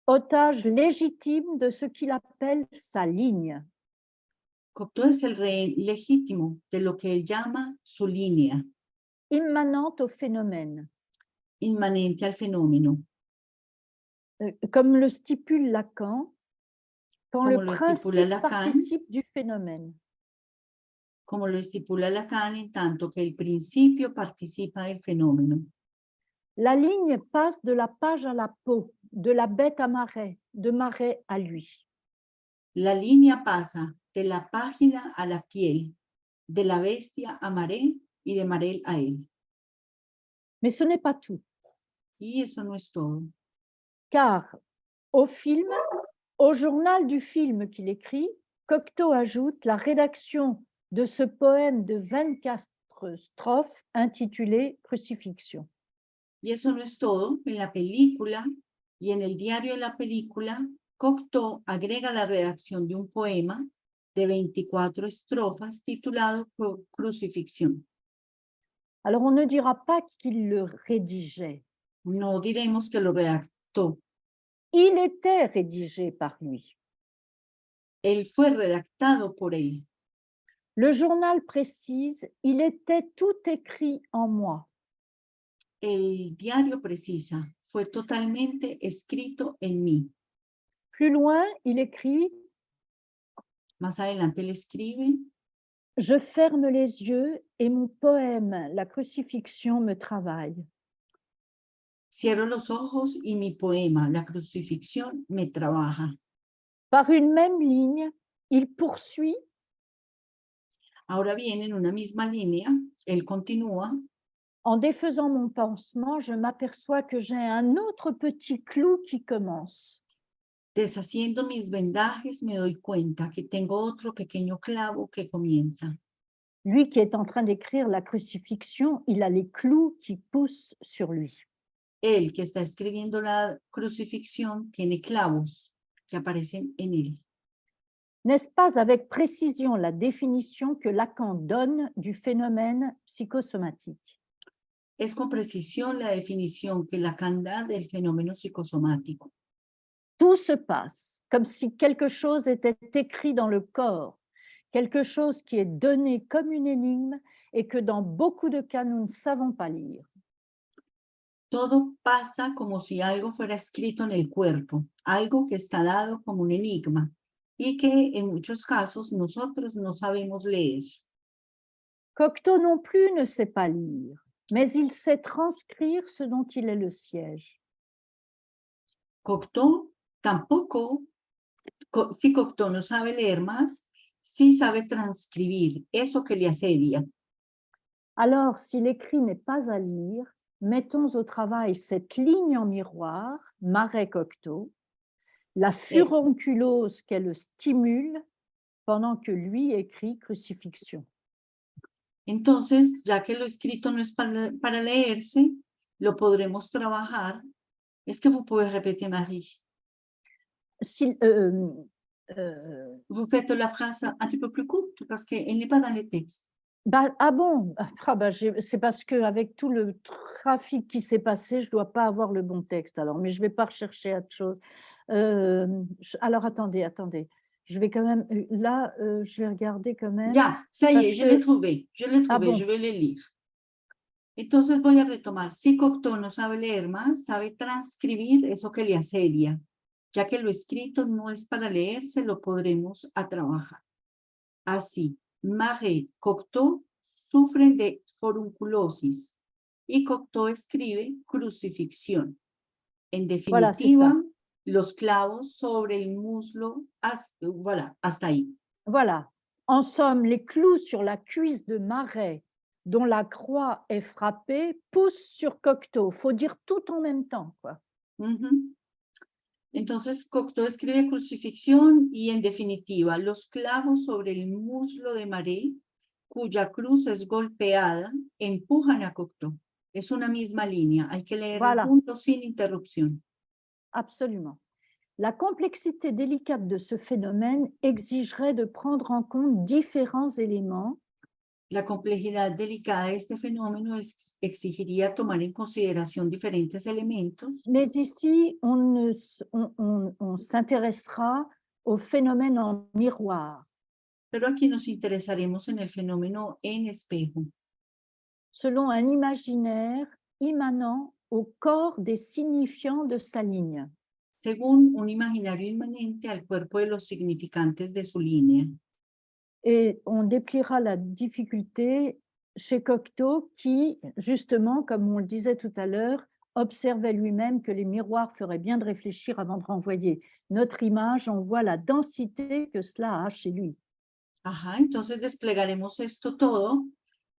otage légitime de ce qu'il appelle sa ligne. Cocteau es el rehén legítimo de lo que él llama su línea, Immanente au phénomène, inmanente al fenómeno, comme le stipule Lacan, quand Como le lo estipula principe Lacan. participe du phénomène. como lo estipula Lacan, en tanto que el principio participa del fenómeno. La ligne passe de la page à la peau, de la bête à Marais, de Marais à lui. La línea pasa de la página a la piel, de la bestia a Maré y de Maré a él. Mais ce n'est pas tout, Y eso no es todo, car au film, au journal du film qu'il écrit, Cocteau ajoute la rédaction de ce poème de 24 strophes intitulé Crucifixion. y eso no es todo. En la película y en el diario de la película, Cocteau agrega la redacción de un poema de 24 estrofas titulado Crucifixión. Alors on ne dira pas qu'il le rédigeait, No diremos que lo redactó, il était rédigé par lui. él fue redactado por él. Le journal précise, il était tout écrit en moi. El diario precisa, fue totalmente escrito en mí. Plus loin, il écrit, Más adelante él escribe, je ferme les yeux et mon poème, La crucifixion, me travaille. cierro los ojos y mi poema, La crucifixión, me trabaja. Par une même ligne, il poursuit, Ahora bien, en una misma línea, él continúa, en défaisant mon pansement, je m'aperçois que j'ai un autre petit clou qui commence. deshaciendo mis vendajes, me doy cuenta que tengo otro pequeño clavo que comienza. Lui qui est en train d'écrire la crucifixion, il a les clous qui poussent sur lui. Él que está escribiendo la crucifixión tiene clavos que aparecen en él. N'est-ce pas avec précision la définition que Lacan donne du phénomène psychosomatique? Es con precisión la definición que Lacan da del fenómeno psicosomático. Tout se passe comme si quelque chose était écrit dans le corps, quelque chose qui est donné comme une énigme et que dans beaucoup de cas, nous ne savons pas lire. Todo pasa como si algo fuera escrito en el cuerpo, algo que está dado como un enigma y que en muchos casos nosotros no sabemos leer. Cocteau non plus ne sait pas lire, mais il sait transcrire ce dont il est le siège. Cocteau tampoco, si Cocteau no sabe leer más, sí sabe transcribir eso que le asedia. Alors, si l'écrit n'est pas à lire, mettons au travail cette ligne en miroir, Marais-Cocteau, la furunculose qu'elle stimule pendant que lui écrit crucifixion. Entonces, ya que lo escrito no es para leerse, lo podremos trabajar. Est-ce que vous pouvez répéter, Marie? Si, Vous faites la phrase un petit peu plus courte parce qu'elle n'est pas dans les textes. ah bon, c'est parce qu'avec tout le trafic qui s'est passé, je ne dois pas avoir le bon texte. Alors, mais je ne vais pas rechercher autre chose. Alors, attendez. Je vais quand même, je vais regarder quand même. Ya, ça y est, je l'ai trouvé, Ah bon. je vais le lire. Entonces voy a retomar. Si Cocteau no sabe leer más, sabe transcribir eso que le asedia. Ya que lo escrito no es para leerse, lo podremos a trabajar. Así, Marais, Cocteau sufren de forunculosis y Cocteau escribe crucifixión. En Voilà, c'est ça. definitiva, los clavos sobre el muslo, voilà, hasta ahí. Voilà. En somme, les clous sur la cuisse de Marais, dont la croix est frappée, poussent sur Cocteau. Il faut dire tout en même temps, quoi. Ujú. Entonces, Cocteau escribe crucifixión y en definitiva, los clavos sobre el muslo de Marais, cuya cruz es golpeada, empujan a Cocteau. Es una misma línea, hay que leerlo Voilà. juntos sin interrupción. Absolument. La complexité délicate de ce phénomène exigerait de prendre en compte différents éléments La complejidad delicada de este fenómeno exigiría tomar en consideración diferentes elementos, mais ici, on s'intéressera au phénomène en miroir, pero aquí nos interesaremos en el fenómeno en espejo, selon un imaginaire immanent au corps des signifiants de sa ligne. según un imaginario inmanente al cuerpo de los significantes de su línea. Et on dépliera la difficulté chez Cocteau qui, justement, comme on le disait tout à l'heure, observait lui-même que les miroirs feraient bien de réfléchir avant de renvoyer. Notre image, on voit la densité que cela a chez lui. Ajá, entonces desplegaremos esto todo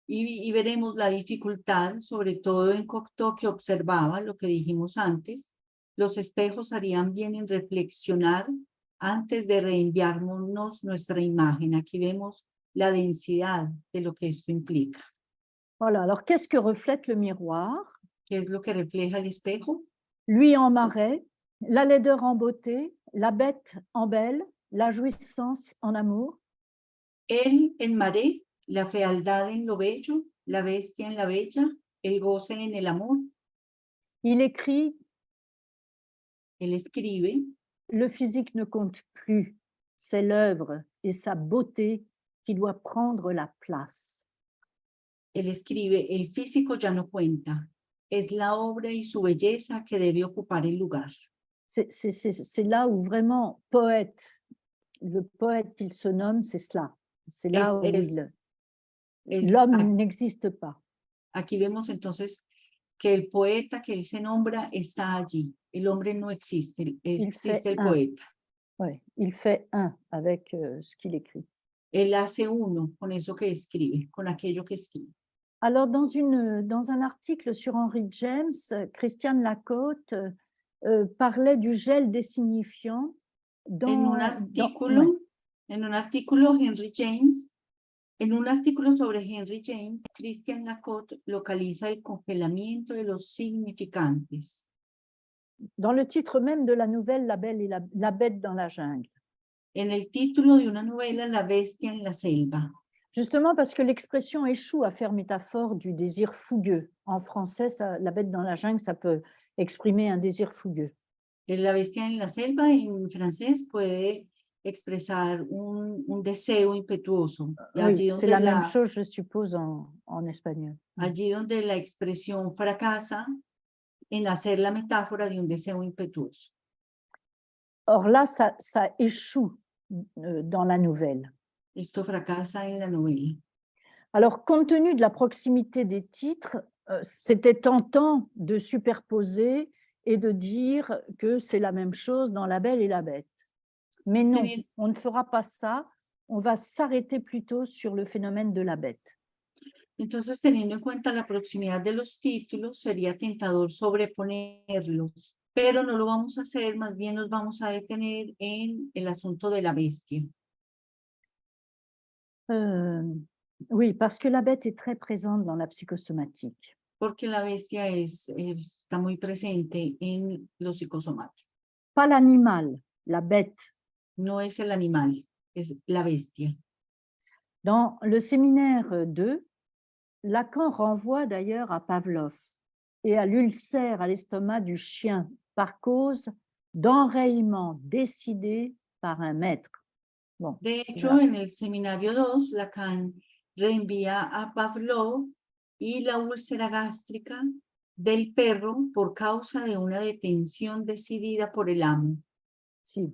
y veremos la dificultad, sobre todo en Cocteau, que observaba lo que dijimos antes. Los espejos harían bien en reflexionar antes de reenviarnos nuestra imagen. Aquí vemos la densidad de lo que esto implica. Voilà, alors qu'est-ce que reflète le miroir? ¿Qué es lo que refleja el espejo? Lui en Marais, la laideur en beauté, la bête en belle, la jouissance en amour. Él en Marais, la fealdad en lo bello, la bestia en la bella, el goce en el amor. Il écrit Él escribe, le physique ne compte plus, c'est l'œuvre et sa beauté qui doit prendre la place. él escribe, el físico ya no cuenta, es la obra y su belleza que debe ocupar el lugar. C'est là où vraiment poète, le poète qu'il se nomme, c'est cela. C'est là où l'homme n'existe pas. Aquí vemos entonces que el poeta que él se nombra está allí. El hombre no existe, existe el poeta. Ouais, il fait un avec ce qu'il écrit. Él hace uno con eso que escribe, con aquello que escribe. Alors, dans un article sur Henry James, Christiane Lacote parlait du gel des signifiants En un artículo sobre Henry James, Christiane Lacote localiza el congelamiento de los significantes. Dans le titre même de la nouvelle, La Belle et la Bête dans la jungle. En el título de una novela, La bestia en la selva. Justement parce que l'expression échoue à faire métaphore du désir fougueux. En français, la bête dans la jungle, ça peut exprimer un désir fougueux. La bestia en la selva, en francés, puede expresar un deseo impetuoso. Oui, c'est la même chose, je suppose, en espagnol. Allí donde la expresión fracasa en hacer la metáfora de un deseo impetuoso. Or là, ça échoue dans la nouvelle. Esto fracasa en la novela. Alors, compte tenu de la proximité des titres, c'était tentant de superposer et de dire que c'est la même chose dans La Belle et la Bête. Mais non, on ne fera pas ça. On va s'arrêter plutôt sur le phénomène de la bête. Entonces, teniendo en cuenta la proximidad de los títulos, sería tentador sobreponerlos, pero no lo vamos a hacer, más bien nos vamos a detener en el asunto de la bestia. Oui, parce que la bête est très présente dans la psychosomatique. Porque la bestia está muy presente en lo psicosomático. Pas l'animal, la bête. No es el animal, es la bestia. Dans le séminaire 2, Lacan renvoie d'ailleurs à Pavlov et à l'ulcère à l'estomac du chien par cause d'enrayement décidé par un maître. Bon, de hecho, en el seminario 2, Lacan reenvía a Pavlov y la úlcera gástrica del perro por causa de una detención decidida por el amo. Si.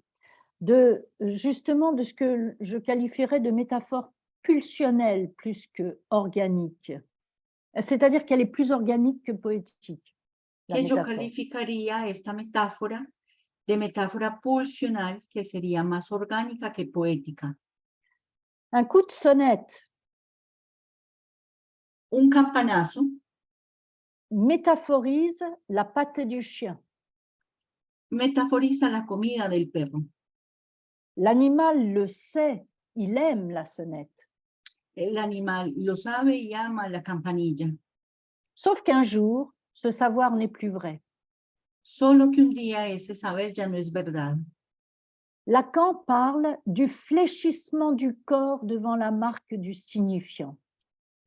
justement de ce que je qualifierais de métaphore pulsionnelle plus que organique. C'est-à-dire qu'elle est plus organique que poétique, la Que yo métaphore. calificaría esta metáfora de metáfora pulsional, que sería más orgánica que poética. Un coup de sonnette Un campanazo métaphorise la pâtée du chien. metaforiza la comida del perro. L'animal le sait, il aime la sonnette. El animal lo sabe y ama la campanilla. Sauf qu'un jour, ce savoir n'est plus vrai. Solo que un día ese saber ya no es verdad. Lacan parle du fléchissement du corps devant la marque du signifiant.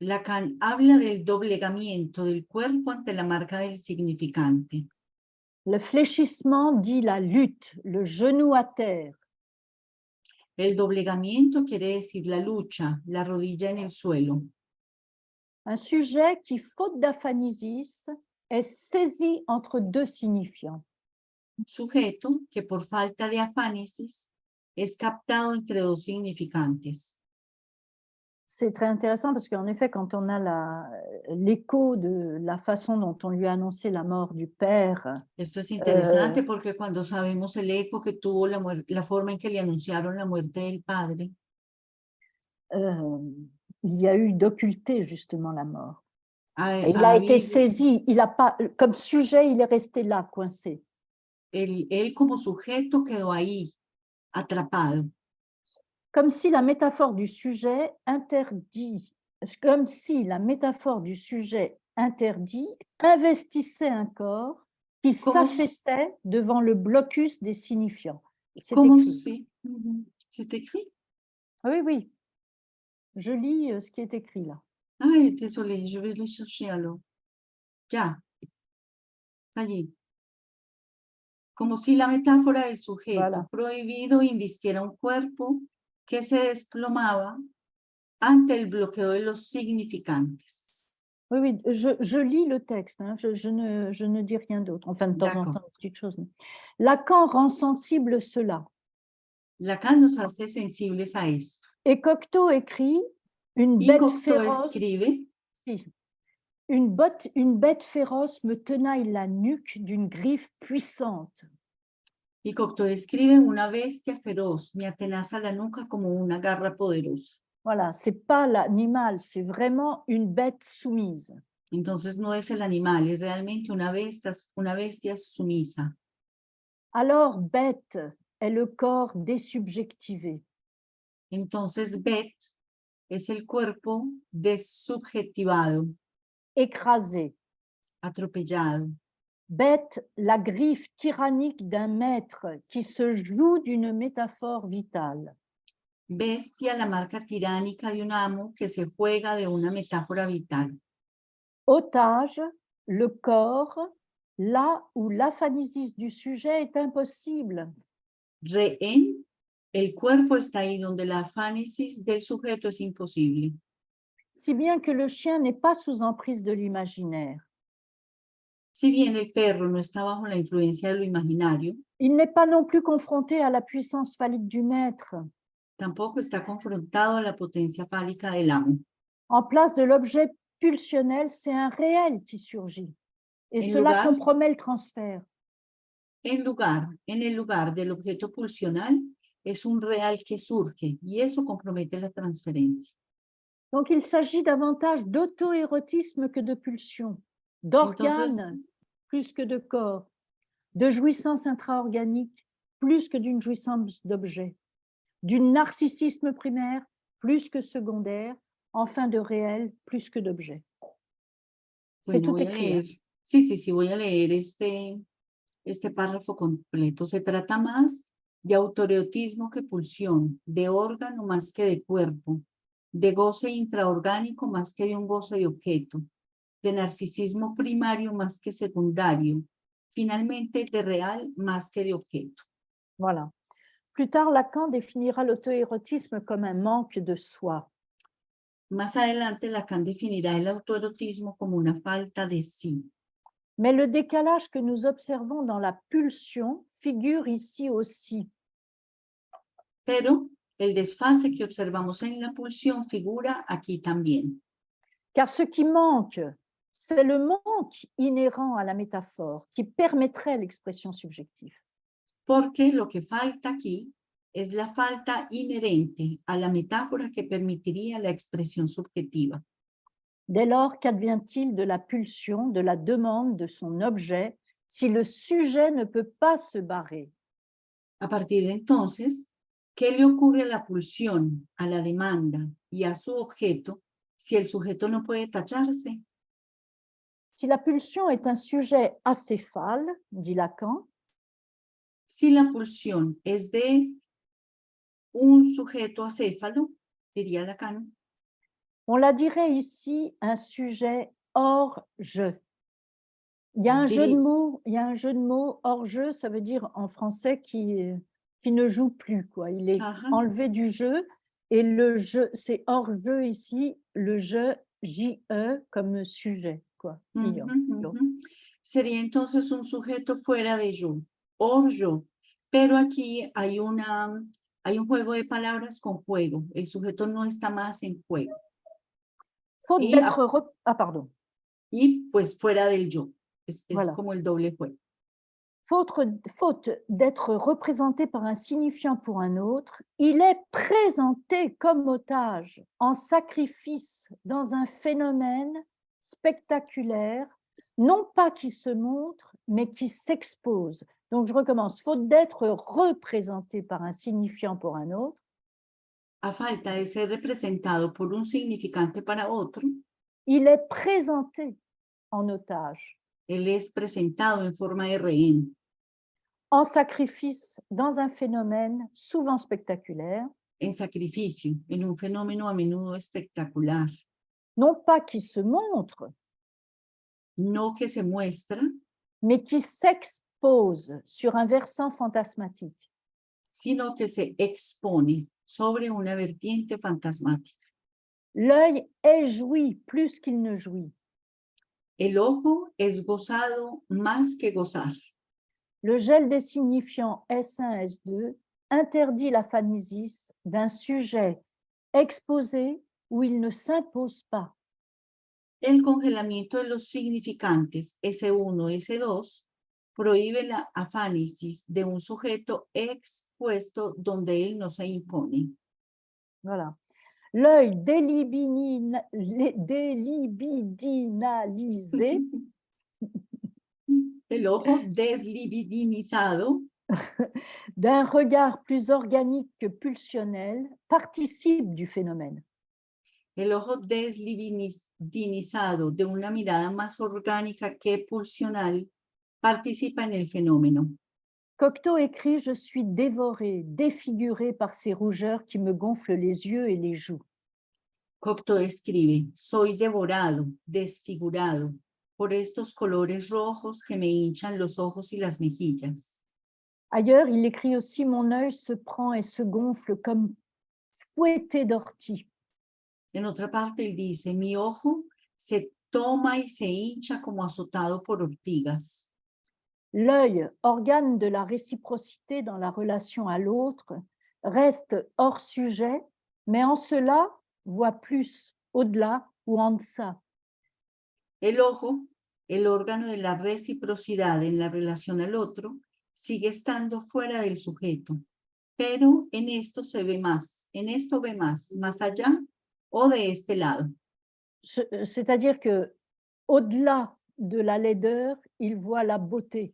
Lacan habla del doblegamiento del cuerpo ante la marca del significante. Le fléchissement dit la lutte, le genou à terre. El doblegamiento quiere decir la lucha, la rodilla en el suelo. Un sujet qui, faute d'aphanisis, est saisi entre deux signifiants. Un sujeto que por falta de afánesis es captado entre dos significantes. C'est très intéressant parce qu'en effet, quand on a l'écho de la façon dont on lui a annoncé la mort du père, Esto es interesante porque cuando sabemos el eco que tuvo la forma en que le anunciaron la muerte del padre, il y a eu d'occulter justement la mort. ha, Et il ha a été habido- saisi, il a pas, comme sujet, il est resté là, coincé. él como sujeto quedó ahí, atrapado. Comme si la métaphore du sujet interdit, comme si la métaphore du sujet interdit investissait un corps qui Como- s'affaissait devant le blocus des signifiants. C'est Como écrit. si, c'est écrit. Oui, oui. Je lis ce qui est écrit là. Ay, désolé, je vais le chercher alors. Ya, está allí. Como si la metáfora del sujeto Voilà. prohibido invistiera un cuerpo que se desplomaba ante el bloqueo de los significantes. Oui, oui, je lis le texte, hein, je ne dis rien d'autre. Enfin, de temps en D'accord. temps, une petite chose. Lacan rend sensible cela. Lacan nos hace sensibles a esto. Et Cocteau écrit une Y bête Cocteau féroce. escribe, Si. Une bête féroce me tenaille la nuque d'une griffe puissante. y Cocteau escribe, una bestia feroz me atenaza la nuca como una garra poderosa. Voilà, c'est pas l'animal, c'est vraiment une bête soumise. Entonces no es el animal, es realmente una bestia sumisa. Alors, bête est le corps désubjectivé. Entonces Bet es el cuerpo desubjetivado, Écrasé. atropellado. Bête, la griffe tyrannique d'un maître qui se joue d'une métaphore vitale. Bestia, la marca tiránica de un amo que se juega de una metáfora vital. Otage, le corps, là où l'aphanisis du sujet est impossible. Rehén, el cuerpo está ahí donde la afánesis del sujeto es imposible. Si bien que le chien n'est pas sous emprise de l'imaginaire. Si bien el perro no está bajo la influencia de lo imaginario, Il n'est pas non plus confronté à la puissance phallique du maître. tampoco está confrontado a la potencia fálica del amo. En place de l'objet pulsionnel, c'est un réel qui surgit. Et En cela lugar- compromet le transfert. En el lugar del objeto pulsional, es un real que surge y eso compromete la transferencia. Donc, il s'agit davantage d'auto-érotisme que de pulsion, d'organes Entonces, plus que de corps, de jouissance intra-organique plus que d'une jouissance d'objet, d'un narcissisme primaire plus que secondaire, enfin de réel plus que d'objet. C'est bueno, tout voy a écrit. hein. leer. Sí, voy a leer este párrafo completo. Se trata más de autoerotismo que pulsión, de órgano más que de cuerpo, de goce intraorgánico más que de un goce de objeto, de narcisismo primario más que secundario, finalmente de real más que de objeto. Voilà. Plus tard, Lacan définira l'auto-érotisme comme un manque de soi. Más adelante, Lacan definirá el autoerotismo como una falta de sí. Mais le décalage que nous observons dans la pulsion figure ici aussi. Pero el desfase que observamos en la pulsión figura aquí también. Car ce qui manque, c'est le manque inhérent à la métaphore qui permettrait l'expression subjective. Porque lo que falta aquí es la falta inherente a la metáfora que permitiría la expresión subjetiva. Dès lors, qu'advient-il de la pulsion, de la demande de son objet, si le sujet ne peut pas se barrer? A partir de entonces, ¿qué le ocurre a la pulsión, a la demanda y a su objeto si el sujeto no puede tacharse? Si la pulsion est un sujet acéphale, dit Lacan, Si la pulsión es de un sujeto acéfalo, diría Lacan, on la dirait ici un sujet hors jeu. Il y a un jeu de mots, hors jeu, ça veut dire en français qui ne joue plus, quoi. Il est Ajá. enlevé du jeu et le jeu, c'est hors jeu ici, le jeu J-E comme sujet, quoi. Ujú, ujú. Sería entonces un sujeto fuera de yo, or yo, pero aquí hay un juego de palabras con juego. El sujeto no está más en juego. Faute Et d'être... Ah, pardon. Y pues fuera del yo. Es Voilà. como el doble juego. Faute d'être représenté par un signifiant pour un autre, il est présenté comme otage, en sacrifice, dans un phénomène spectaculaire, non pas qui se montre, mais qui s'expose. Donc je recommence, faute d'être représenté par un signifiant pour un autre, A falta de ser representado por un significante para otro, il est présenté en otage, él es presentado en forma de rehén, en sacrifice, dans un phénomène souvent spectaculaire, en sacrificio, en un fenómeno a menudo espectacular, non pas qui se montre, no que se muestra, mais qui s'expose sur un versant fantasmatique. sino que se expone sobre una vertiente fantasmática. L'œil est joui plus qu'il ne jouit. El ojo es gozado más que gozar. Le gel des signifiants S1, S2 interdit la phanésis d'un sujet exposé où il ne s'impose pas. El congelamiento de los significantes S1, S2 prohíbe la afánesis de un sujeto expuesto donde él no se impone. Voilà. L'œil délibidinalisé El ojo deslibidinizado d'un regard plus organique que pulsionnel participe du phénomène. El ojo deslibidinizado de una mirada más orgánica que pulsional participa en el fenómeno. Cocteau écrit « Je suis dévoré, défiguré par ces rougeurs qui me gonflent les yeux et les joues. Cocteau escribe, soy devorado, desfigurado por estos colores rojos que me hinchan los ojos y las mejillas. » Ailleurs, il écrit aussi « Mon œil se prend et se gonfle comme fouetté d'ortie. » En otra parte, él dice, mi ojo se toma y se hincha como azotado por ortigas. L'œil, organe de la réciprocité dans la relation à l'autre, reste hors sujet, mais en cela voit plus, au-delà ou en deçà. El ojo, el órgano de la reciprocidad en la relación al otro, sigue estando fuera del sujeto, pero en esto se ve más, más allá o de este lado. C'est-à-dire que au-delà de la laideur, il voit la beauté.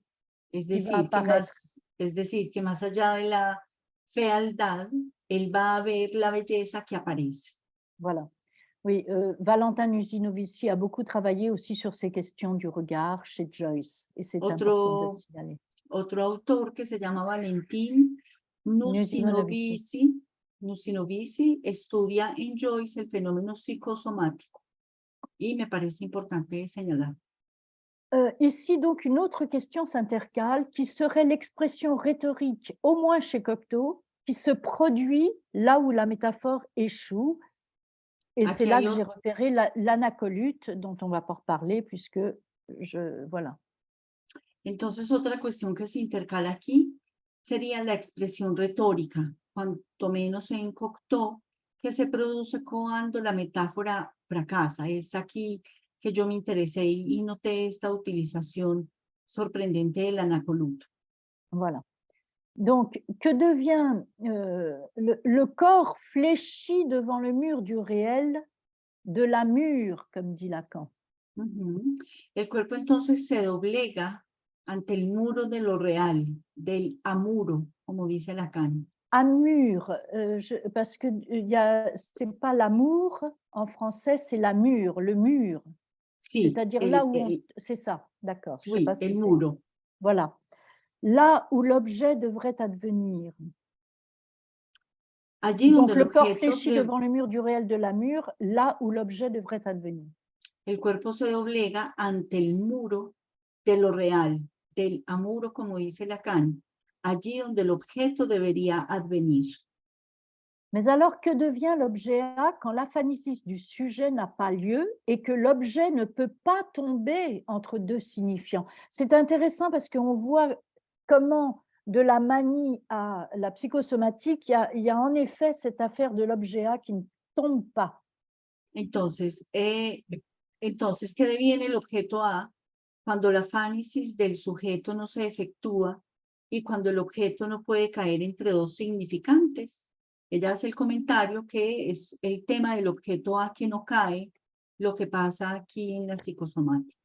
Es decir, que más allá de la fealdad, él va a ver la belleza que aparece. Voilà. Oui, Valentin Nusinovici a beaucoup travaillé aussi sur ces questions du regard chez Joyce, et c'est important de le signaler. Otro autor que se llama Valentín Nusinovici estudia en Joyce el fenómeno psicosomático y me parece importante señalar. Ici, donc, une autre question s'intercale qui serait l'expression rhétorique, au moins chez Cocteau, qui se produit là où la métaphore échoue. Et c'est là que j'ai repéré l'anacolute dont on va pas reparler puisque voilà. Entonces, otra cuestión que se intercala aquí sería la expresión retórica, cuanto menos en Cocteau, que se produce cuando la metáfora fracasa. Es aquí que yo me interesé y noté esta utilización sorprendente del anacoluto. Voilà. Donc, que devient le corps fléchi devant le mur du réel, de la mûre, comme dit Lacan. El cuerpo entonces se doblega ante el muro de lo real, del amuro, como dice Lacan. Amur, parce que c'est pas l'amour en français, c'est la mûre, le mur. Sí, C'est-à-dire là où c'est ça, d'accord. Je sais oui, pas si el c'est- muro. Voilà. Là où l'objet devrait advenir. Allí Donc donde le el corps objeto fléchi devant le mur du réel de la mûre, là où l'objet devrait advenir. el cuerpo se doblega ante el muro de lo real, del amuro, como dice Lacan, allí donde el objeto debería advenir. Mais alors, que devient l'objet A quand l'aphanisis du sujet n'a pas lieu et que l'objet ne peut pas tomber entre deux signifiants? C'est intéressant parce qu'on voit comment, de la manie à la psychosomatique, il y a en effet cette affaire de l'objet A qui ne tombe pas. Entonces, ¿qué deviene el objeto A cuando la afánesis del sujeto no se efectúa y cuando el objeto no puede caer entre dos significantes? Ella hace el comentario que es el tema del objeto A que no cae, lo que pasa aquí en la psicosomática.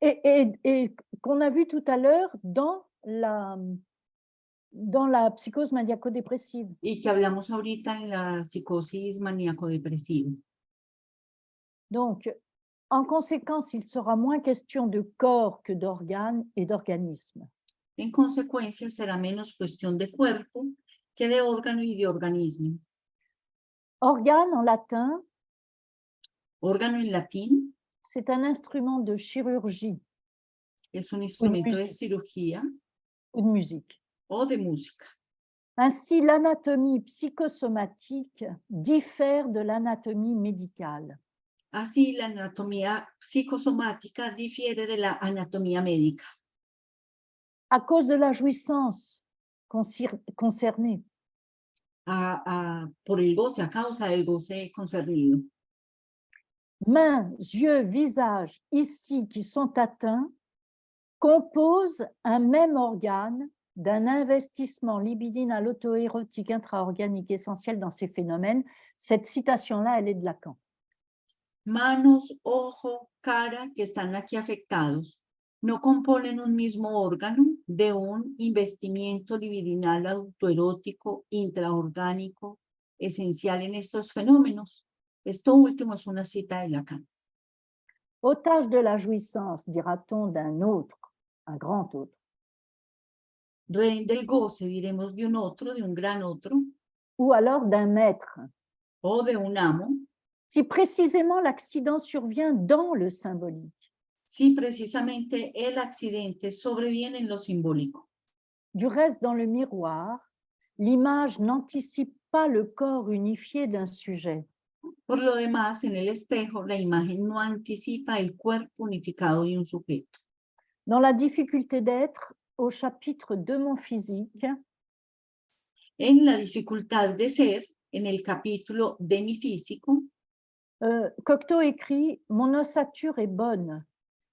Et qu'on a vu tout à l'heure dans la psychose maniaco-dépressive. Y que hablamos ahorita en la psicosis maníaco-depresiva. Donc, en conséquence, il sera moins question de corps que d'organes et d'organismes. En consecuencia, será menos cuestión de cuerpo que de órgano y de organismo. Organe en latin, Órgano en latín c'est un instrument de chirurgie es un instrumento de musique. cirugía ou de musique. o de música. Ainsi, l'anatomie psychosomatique diffère de l'anatomie médicale. Así, la anatomía psicosomática difiere de la anatomía médica À cause de la jouissance concernée. por el goce, a causa del goce concernido. Mains, yeux, visage, ici, qui sont atteints, composent un même organe d'un investissement libidinal auto-érotique intraorganique essentiel dans ces phénomènes. Cette citation-là, elle est de Lacan. Manos, ojo, cara que están aquí afectados no componen un mismo órgano de un investimiento libidinal autoerótico intraorgánico esencial en estos fenómenos. Esto último es una cita de Lacan. Otage de la jouissance, dira-t-on d'un autre, un grand autre. Rehén del goce, diremos de un gran otro, Ou alors d'un maître. o de un amo, Si précisément l'accident survient dans le symbolique. si precisamente el accidente sobreviene en lo simbólico. Du reste, dans le miroir, l'image n'anticipe pas le corps unifié d'un sujet. Por lo demás, en el espejo, la imagen no anticipa el cuerpo unificado de un sujeto. Dans la difficulté d'être, au chapitre de mon physique, En la dificultad de ser, en el capítulo de mi físico, Cocteau écrit « Mon ossature est bonne,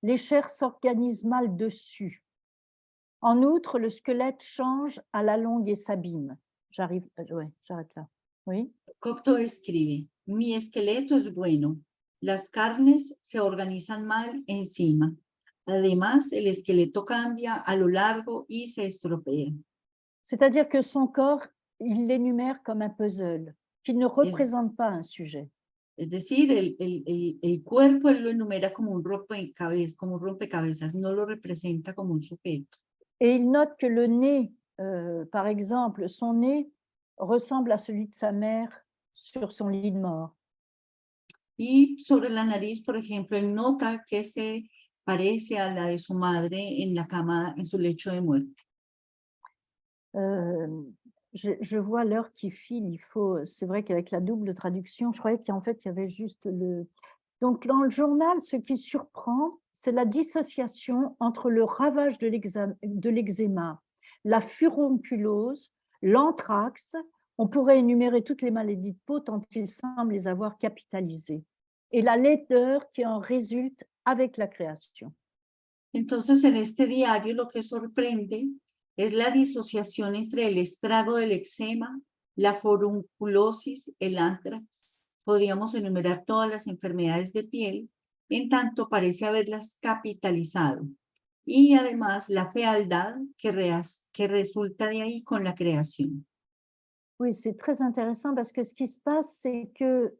les chairs s'organisent mal dessus. En outre, le squelette change à la longue et s'abîme. » J'arrête là. Oui. Cocteau escribe, mi esqueleto es bueno, las carnes se organizan mal encima. Además, el esqueleto cambia a lo largo y se estropea. C'est-à-dire que son corps, il l'énumère comme un puzzle, qui ne représente pas un sujet. Es decir, el cuerpo él lo enumera como un rompecabezas, no lo representa como un sujeto. Et il note que le nez, par exemple, son nez ressemble à celui de sa mère sur son lit de mort. Y sobre la nariz, por ejemplo, él nota que se parece a la de su madre en la cama, en su lecho de muerte. Je vois l'heure qui file, c'est vrai qu'avec la double traduction, je croyais qu'en fait, il y avait juste le... Donc, dans le journal, ce qui surprend, c'est la dissociation entre le ravage de l'eczéma, la furonculose, l'anthrax. On pourrait énumérer toutes les maladies de peau tant il semble les avoir capitalisées. Et la laideur qui en résulte avec la création. Entonces, en este diario lo que sorprende es la disociación entre el estrago del eczema, la forunculosis, el anthrax. Podríamos enumerar todas las enfermedades de piel, en tanto parece haberlas capitalizado. Y además la fealdad que resulta de ahí con la creación. Oui, c'est très intéressant parce que ce qui se passe, c'est que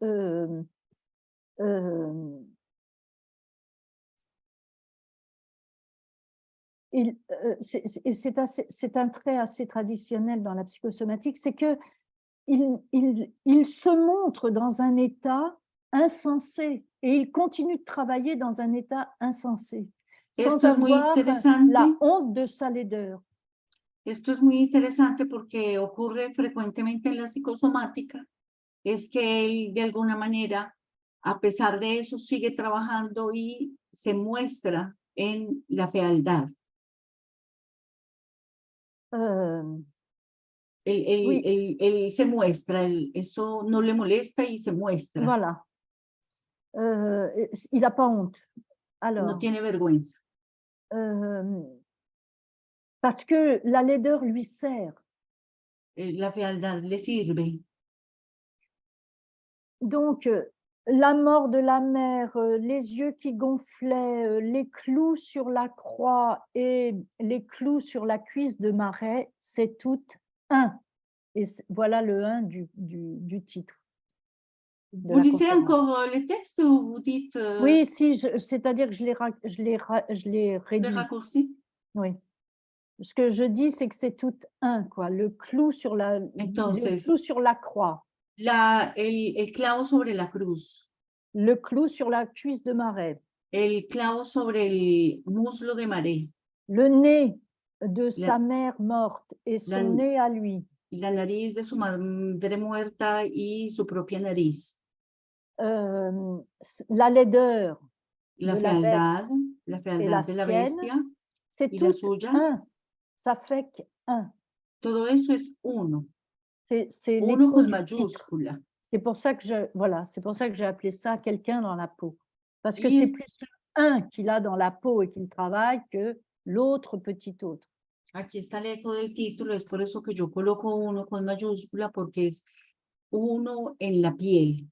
c'est un trait assez traditionnel dans la psychosomatique, c'est que il se montre dans un état insensé et il continue de travailler dans un état insensé, sans Esto es muy avoir interesante. la honte de sa laideur. Esto es muy interesante porque ocurre frecuentemente en la psicosomática, es que él de alguna manera, a pesar de eso, sigue trabajando y se muestra en la fealdad. Oui. Él se muestra, eso no le molesta y se muestra, Voilà. Il n'a pas honte. no Alors, tiene vergüenza, parce que la laideur lui sert. la fealdad le sirve. Donc, la mort de la mère, les yeux qui gonflaient, les clous sur la croix et les clous sur la cuisse de Marais, c'est tout un. Et voilà le 1 du titre. De Vous la lisez conférence. encore les textes ou vous dites Oui, si, c'est-à-dire que je l'ai le réduit. raccourci? Oui. Ce que je dis, c'est que c'est tout un, quoi. Le clou sur la croix, El clavo sobre la cruz, le clou sur la cuisse de Marais, el clavo sobre el muslo de Maré, le nez de sa mère morte et son la- nez à lui, la nariz de su madre muerta y su propia nariz, la laideur la de la bête fealdad et la de la sienne, bestia c'est y la tout suya, un. Ça fait qu'un. todo eso es uno, C'est uno l'écho con du titre. mayúscula. C'est pour ça que c'est pour ça que j'ai appelé ça quelqu'un dans la peau. Parce que Y c'est es- plus le un qu'il a dans la peau et qu'il travaille que l'autre petit autre. Aquí está el eco del título, es por eso que yo coloco uno con mayúscula, porque es uno en la piel.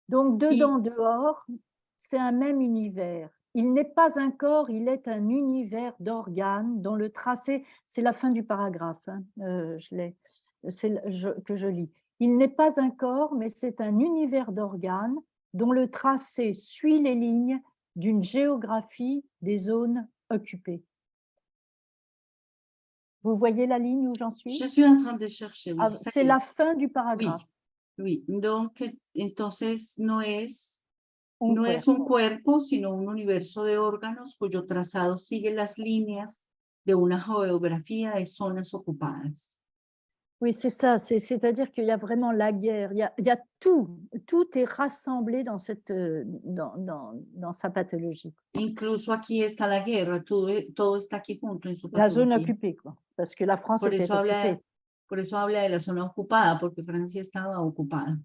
Donc, dedans, dehors, c'est un même univers. Il n'est pas un corps, il est un univers d'organes dont le tracé, c'est la fin du paragraphe, hein, que je lis. Il n'est pas un corps, mais c'est un univers d'organes dont le tracé suit les lignes d'une géographie des zones occupées. Vous voyez la ligne où j'en suis? Je suis en train de chercher, oui, ça C'est y est. la fin du paragraphe. Oui, donc entonces no es Un un cuerpo, sino un universo de órganos cuyo trazado sigue las líneas de una geografía de zonas ocupadas. Oui, c'est ça, c'est-à-dire qu'il y a vraiment la guerre, il y a tout est rassemblé dans sa pathologie. Incluso aquí está la guerra, todo está aquí junto en su La zone patología. occupée, quoi, parce que la France était occupée. Por eso habla de la zona ocupada, porque Francia estaba ocupada.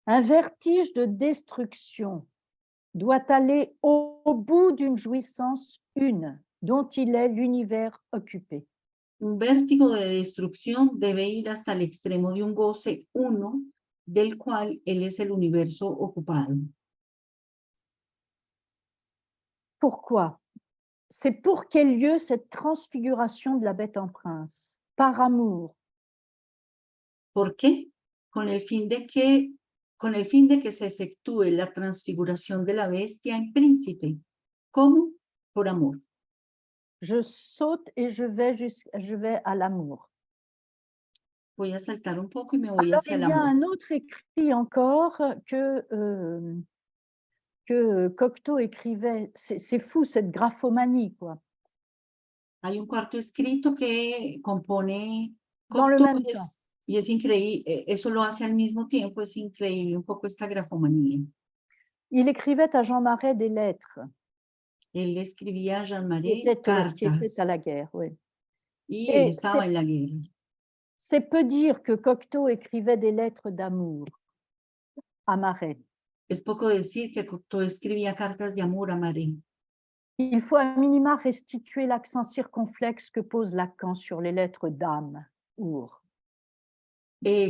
Un vertige de destruction doit aller au bout d'une jouissance une, dont il est l'univers occupé. Un vértigo de destrucción debe ir hasta el extremo de un goce uno, del cual él es el universo ocupado. Pourquoi? C'est pour quel lieu cette transfiguration de la bête en prince? Par amour. ¿Por qué? Con el fin de que se efectúe la transfiguración de la bestia en príncipe. ¿Cómo? Por amor. Je saute et je vais à l'amour. Voy a saltar un poco y me voy Alors, hacia il el y a amor. un autre écrit encore que Cocteau écrivait. C'est fou, cette graphomanie, quoi. Hay un cuarto escrito que compone Dans le Cocteau même temps. y es increíble, eso lo hace al mismo tiempo, es increíble un poco esta grafomanía. Il écrivait à Jean Marais des lettres Él le escribía a Jean qui Marais étaient à la cartas guerre, oui. y él Et estaba en la guerra. c'est peu dire que Cocteau écrivait des lettres d'amour à Marais. Es poco decir que Cocteau escribía cartas de amor a Marais. Il faut à minima restituer l'accent circonflexe que pose Lacan sur les lettres d'amour.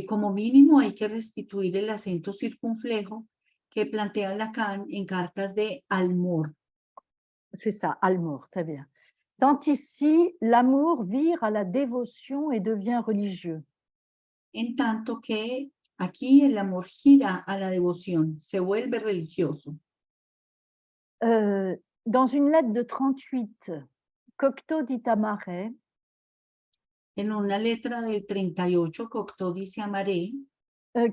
Como mínimo hay que restituir el acento circunflejo que plantea Lacan en cartas de amor. C'est ça, amour, très bien. Tant ici, l'amour vire à la dévotion et devient religieux. En tanto que aquí el amor gira a la devoción, se vuelve religioso. Dans une lettre de 38, Cocteau dit à Marais En una letra del 38, Cocteau dice a Marais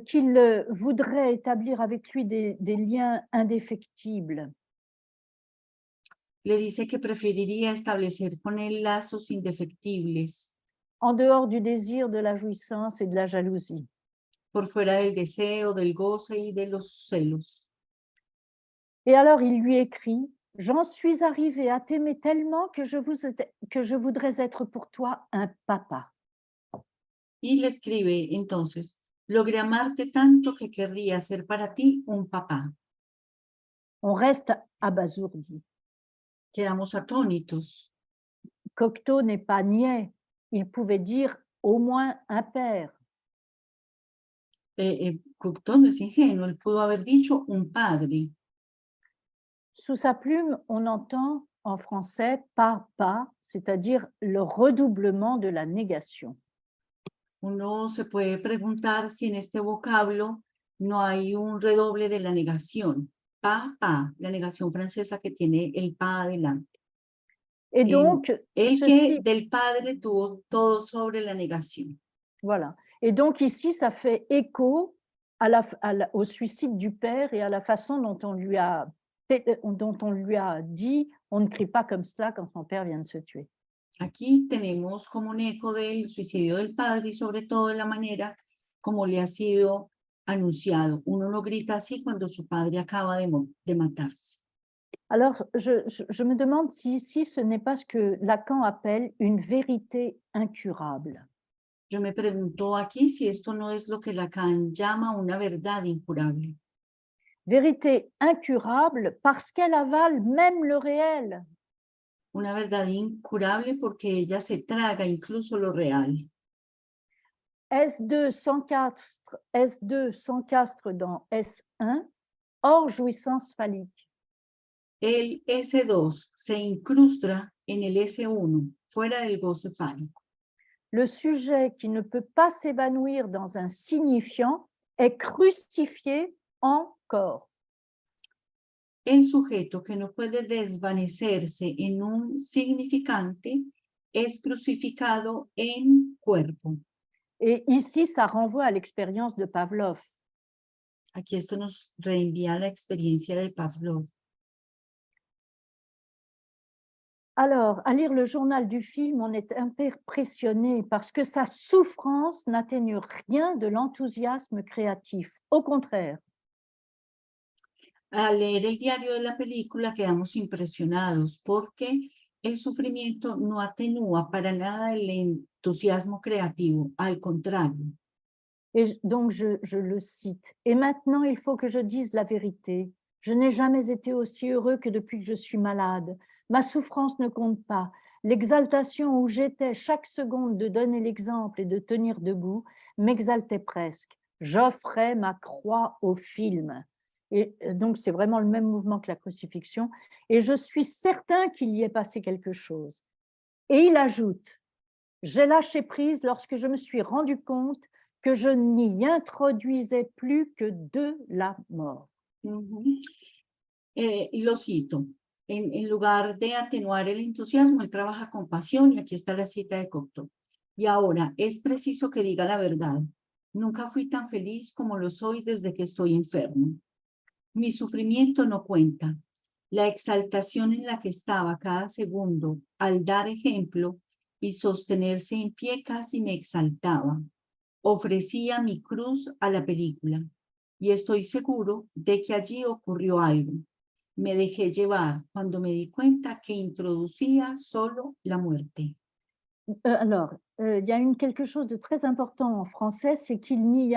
qu'il voudrait établir avec lui des liens indéfectibles. le dice que preferiría establecer con él lazos indefectibles En dehors du désir, de la jouissance et de la jalousie. por fuera del deseo, del goce y de los celos. Et alors il lui écrit « J'en suis arrivé à t'aimer tellement que je voudrais être pour toi un papa. Y le escribe entonces, logré amarte tanto que querría ser para ti un papá. » On reste abasourdi. Quedamos atónitos. Cocteau n'est pas niais, il pouvait dire au moins un père. Cocteau no es ingenuo, él pudo haber dicho un padre. Sous sa plume, on entend en français papa, c'est-à-dire le redoublement de la négation. Uno se puede preguntar si en este vocablo no hay un redoble de la negación. Pa, la negación francesa que tiene el pa adelante. Et donc, El que ceci, del padre tuvo todo sobre la negación. voilà. Et donc ici, ça fait écho au suicide du père et à la façon dont on lui a dit « on ne crie pas comme cela quand son père vient de se tuer ». Aquí tenemos como un eco del suicidio del padre y sobre todo de la manera como le ha sido anunciado. Uno no grita así cuando su padre acaba de matarse. Alors, je me demande si ici, ce n'est pas ce que Lacan appelle une vérité incurable. Yo me pregunto aquí si esto no es lo que Lacan llama una verdad incurable. Vérité incurable parce qu'elle avale même le réel. Una verdad incurable porque ella se traga incluso lo real. S2 s'encastre dans S1 hors jouissance phallique. El S2 se incrusta en el S1, fuera del goce fálico. Le sujet qui ne peut pas s'évanouir dans un signifiant est crucifié en corps. El sujeto que no puede desvanecerse en un significante es crucificado en cuerpo. Et ici, ça renvoie à l'expérience de Pavlov. Aquí esto nos reenvía a la experiencia de Pavlov. Alors, à lire le journal du film, on est impressionné parce que sa souffrance n'atteigne rien de l'enthousiasme créatif. Au contraire. Al leer el diario de la película quedamos impresionados porque el sufrimiento no atenúa para nada el entusiasmo creativo, al contrario. Et donc, je le cite. « Et maintenant, il faut que je dise la vérité. Je n'ai jamais été aussi heureux que depuis que je suis malade. Ma souffrance ne compte pas. L'exaltation où j'étais chaque seconde de donner l'exemple et de tenir debout m'exaltait presque. J'offrais ma croix au film. » Et donc, c'est vraiment le même mouvement que la crucifixion. Et je suis certain qu'il y est passé quelque chose. Et il ajoute, « J'ai lâché prise lorsque je me suis rendu compte que je n'y introduisais plus que de la mort. » Lo cito. En lugar de atenuar el entusiasmo, él trabaja con pasión, y aquí está la cita de Cocteau. Y ahora, es preciso que diga la verdad. Nunca fui tan feliz como lo soy desde que estoy enfermo. Mi sufrimiento no cuenta. La exaltación en la que estaba cada segundo al dar ejemplo y sostenerse en pie casi me exaltaba. Ofrecía mi cruz a la película y estoy seguro de que allí ocurrió algo. Me dejé llevar cuando me di cuenta que introducía solo la muerte. Il y a quelque chose de très important en français, c'est qu'il n'y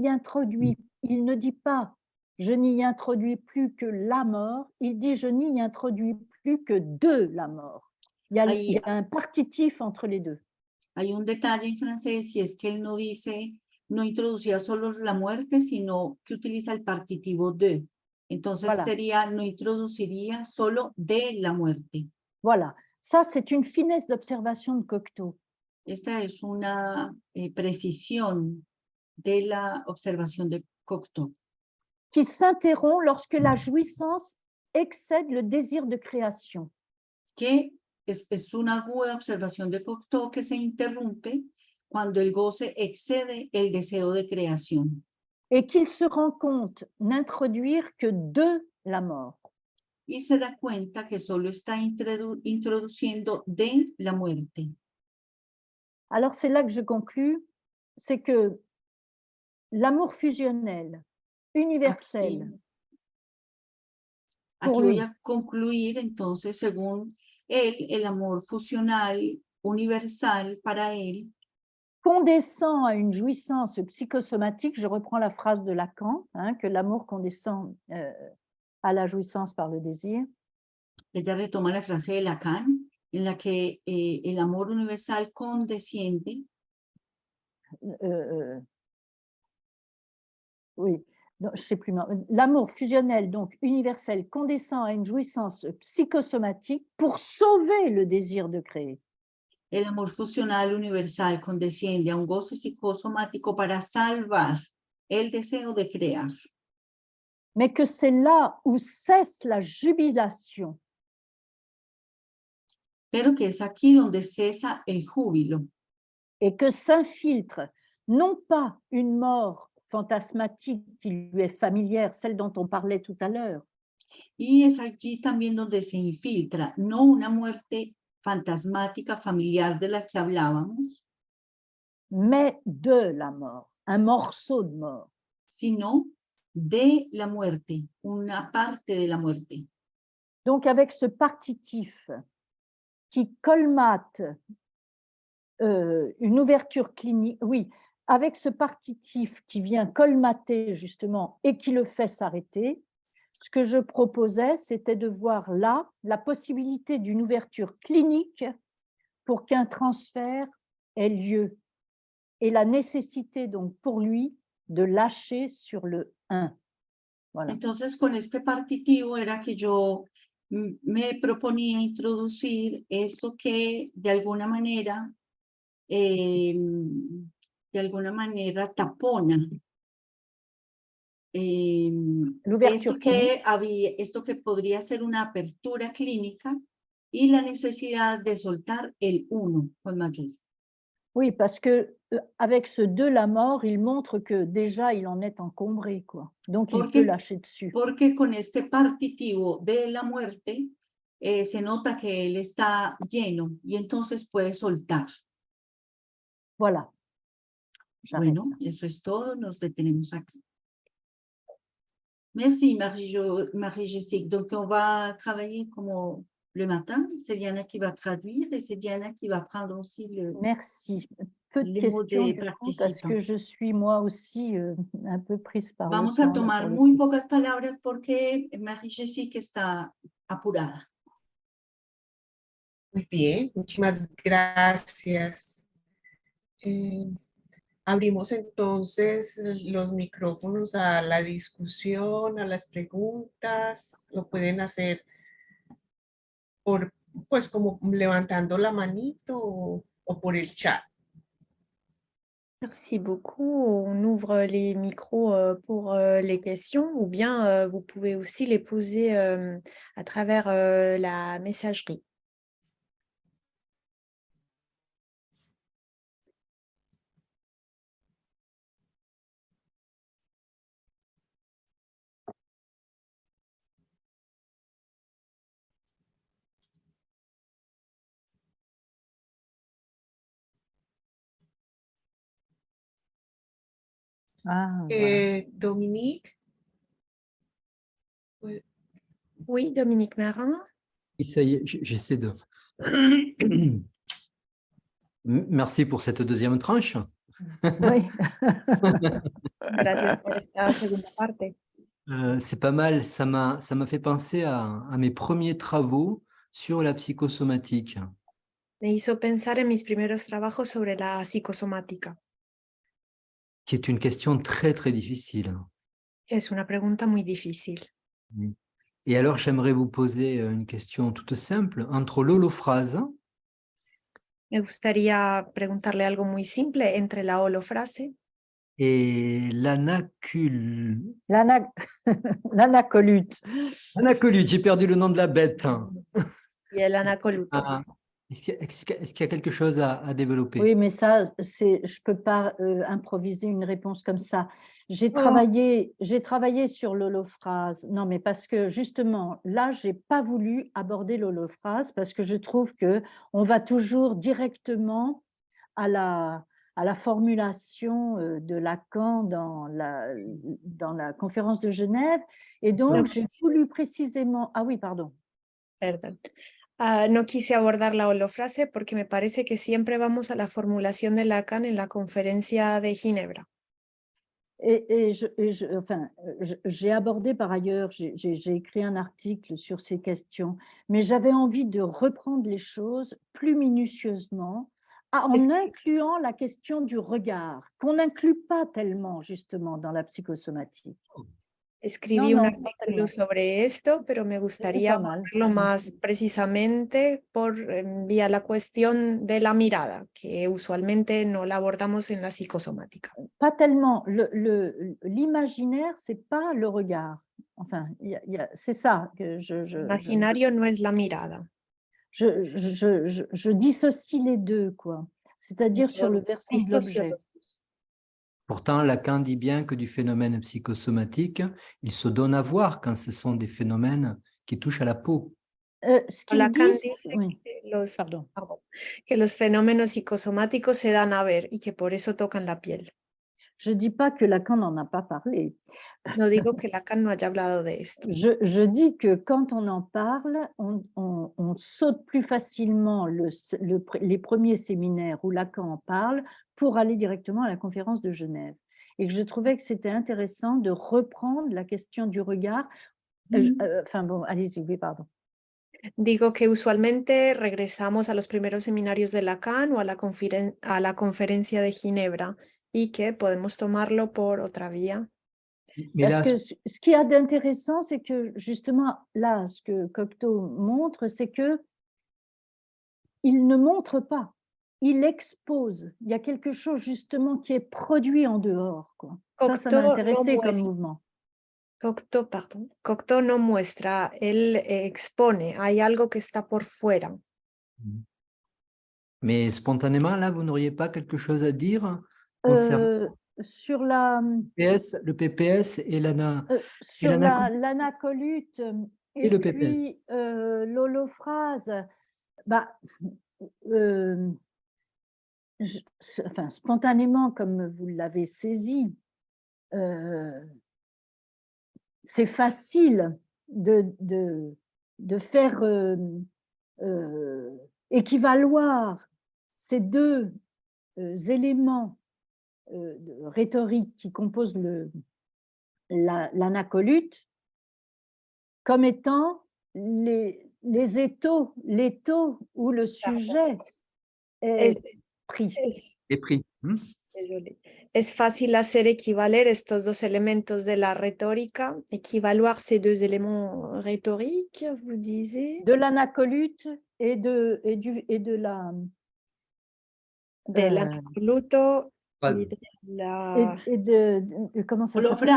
introduit, il ne dit pas « je n'y introduis plus que la mort », il dit « je n'y introduis plus que de la mort ». Il y a un partitif entre les deux. Hay un detalle en francés y es que él no dice, no introducía solo la muerte, sino que utiliza el partitivo de. Entonces Voilà. sería, no introduciría solo de la muerte. Voilà, ça c'est une finesse d'observation de Cocteau. Esta es una precisión de la observación de Cocteau. Qui s'interrompt lorsque la jouissance excède le désir de création. Que es una aguda observación de Cocteau que se interrumpe cuando el goce excede el deseo de creación. Et qu'il se rend compte n'introduire que de la mort. Y se da cuenta que solo está introduciendo de la muerte. Alors c'est là que je conclus, c'est que l'amour fusionnel, universel, Aquí pour voy lui, a concluir entonces, según él, el amor fusional universal para él condescend à une jouissance psychosomatique, je reprends la phrase de Lacan, que l'amour condescend à la jouissance par le désir. Ella retoma la frase de Lacan, en la que el amor universal condesciende. Oui, non, je sais plus. L'amour fusionnel, donc universel, condescend à une jouissance psychosomatique pour sauver le désir de créer. El amor fusional universal condesciende a un goce psicosomático para salvar el deseo de crear. Mais que c'est là où cesse la jubilation. Pero que es aquí donde cesa el júbilo. Et que s'infiltre non pas une mort fantasmatique qui lui est familière, celle dont on parlait tout à l'heure. Y es allí también donde se infiltra, no una muerte fantasmática familiar de la que hablábamos, Mais de la mort, un morceau de mort. sino de la muerte, una parte de la muerte. Donc avec ce partitif qui colmate une ouverture clinique, oui, avec ce partitif qui vient colmater justement et qui le fait s'arrêter, ce que je proposais, c'était de voir là la possibilité d'une ouverture clinique pour qu'un transfert ait lieu et la nécessité donc pour lui de lâcher sur le 1. Voilà. Entonces, con este partitivo era que yo me proponía introducir esto que de alguna manera tapona esto que podría ser una apertura clínica y la necesidad de soltar el uno con mayúscula. Oui, parce que avec ce de la mort, il montre que déjà il en est encombré, quoi. Donc il peut lâcher dessus. Porque con este partitivo de la muerte se nota que él está lleno y entonces puede soltar. Voilà. Bueno, eso es todo, nos detenemos aquí. Merci Marie-Jessique. Donc on va travailler comme le matin, c'est Diana qui va traduire et c'est Diana qui va prendre aussi le... Merci. Peu de questions du coup, parce que je suis moi aussi un peu prise par le temps. Vamos a tomar muy pocas palabras porque Marie-Jessique está apurada. Muy bien, muchísimas gracias. Abrimos entonces los micrófonos a la discusión, a las preguntas. Lo pueden hacer por, pues como levantando la manito o por el chat. Merci beaucoup. On ouvre les micros pour les questions ou bien vous pouvez aussi les poser à travers la messagerie. Ah, voilà. Dominique? Oui, Dominique Marin. Et ça y est, j'essaie de... Merci pour cette deuxième tranche. Oui. Gracias por esta segunda parte. C'est pas mal, ça m'a fait penser à mes premiers travaux sur la psychosomatique. Me hizo pensar en mis primeros trabajos sobre la psicosomática. Qui est une question très, très difficile. Es una pregunta muy difícil. Et alors, j'aimerais vous poser une question toute simple. Entre l'holophrase Me gustaría preguntarle algo muy simple entre la holofrase et L'anacolute. l'anacolute, j'ai perdu le nom de la bête. y el anacoluto. Ah, est-ce qu'il y a quelque chose à développer? Oui, mais ça, je peux pas improviser une réponse comme ça. J'ai Oh. travaillé sur l'holophrase. Non, mais parce que justement, là, j'ai pas voulu aborder l'holophrase parce que je trouve que on va toujours directement à la formulation de Lacan dans la conférence de Genève. Et donc, j'ai voulu précisément… Ah oui, pardon. Perdón. No quise abordar la holofrase porque me parece que siempre vamos a la formulación de Lacan en la conferencia de Ginebra. J'ai abordé par ailleurs, j'ai écrit un article sur ces questions, mais j'avais envie de reprendre les choses plus minutieusement en incluant la question du regard, qu'on n'inclut pas tellement justement dans la psychosomatique. Escribí No, un no, artículo no. sobre esto, pero me gustaría pas mal. abordarlo más precisamente vía la cuestión de la mirada, que usualmente no la abordamos en la psicosomática. Pas tellement. L'imaginaire, c'est pas le regard. Enfin, c'est ça que Imaginario no es la mirada. je dissocie les deux, quoi. C'est-à-dire sur le versant de l'objet. Pourtant, Lacan dit bien que du phénomène psychosomatique, il se donne à voir quand ce sont des phénomènes qui touchent à la peau. Ce qu'il Lacan dit, dice oui. que los fenómenos psicosomáticos se dan a ver y que por eso tocan la piel. Je ne dis pas que Lacan n'en a pas parlé. No digo que Lacan no haya hablado de esto. Je dis que quand on en parle, on saute plus facilement les premiers séminaires où Lacan en parle pour aller directement à la conférence de Genève. Et que je trouvais que c'était intéressant de reprendre la question du regard. Enfin bon, allez-y, oui, pardon. Digo que usualmente regresamos a los primeros seminarios de Lacan o a la conferencia de Ginebra y que podemos tomarlo por otra vía. Parce que ce qu'il y a d'intéressant, c'est que justement, là, ce que Cocteau montre, c'est que il ne montre pas, il expose. Il y a quelque chose justement qui est produit en dehors, quoi. Ça m'a intéressé comme mouvement. Cocteau no muestra, él expone, hay algo que está por fuera. Mais spontanément, là, vous n'auriez pas quelque chose à dire concernant sur le PPS et sur l'anacolute et le puis l'holophrase, bah, enfin, spontanément, comme vous l'avez saisi, c'est facile de faire équivaloir ces deux éléments rhétoriques qui composent l'anacolute comme étant l'étau où le sujet est pris. Es fácil hacer equivaler estos dos elementos de la retórica, equivaluar ces deux éléments rhétoriques, vous disiez? De l'anacolute et de la… De l'anacoluto et de comment ça s'appelle?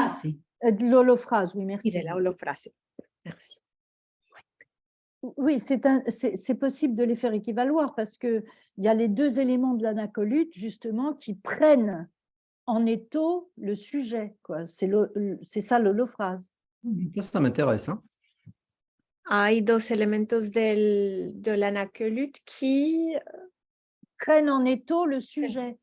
De l'holophrase, oui, merci. Et de la holophrase, merci. Oui, c'est possible de les faire équivaloir parce qu'il y a les deux éléments de l'anacolute, justement, qui prennent en étau le sujet, quoi. C'est ça l'holophrase. Ça m'intéresse. Hein? Hay dos elementos de l'anacolute qui prennent en étau le sujet.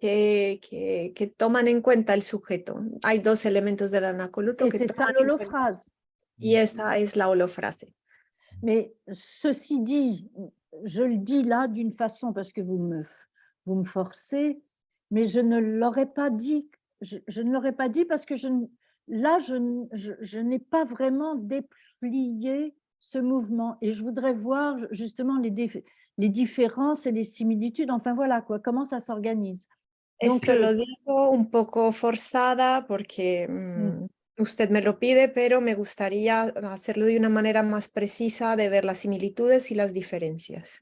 Que toman en cuenta el sujeto. Hay dos elementos del anacoluto que c'est ça l'holophrase. Y esa es la holofrase. Mais ceci dit, je le dis là d'une façon parce que vous me forcez, mais je ne l'aurais pas dit. Je ne l'aurais pas dit parce que là, je n'ai pas vraiment déplié ce mouvement et je voudrais voir justement les différences et les similitudes. Enfin voilà quoi, comment ça s'organise. Donc, Esto lo digo un poco forzada porque usted me lo pide, pero me gustaría hacerlo de una manera más precisa de ver las similitudes y las diferencias.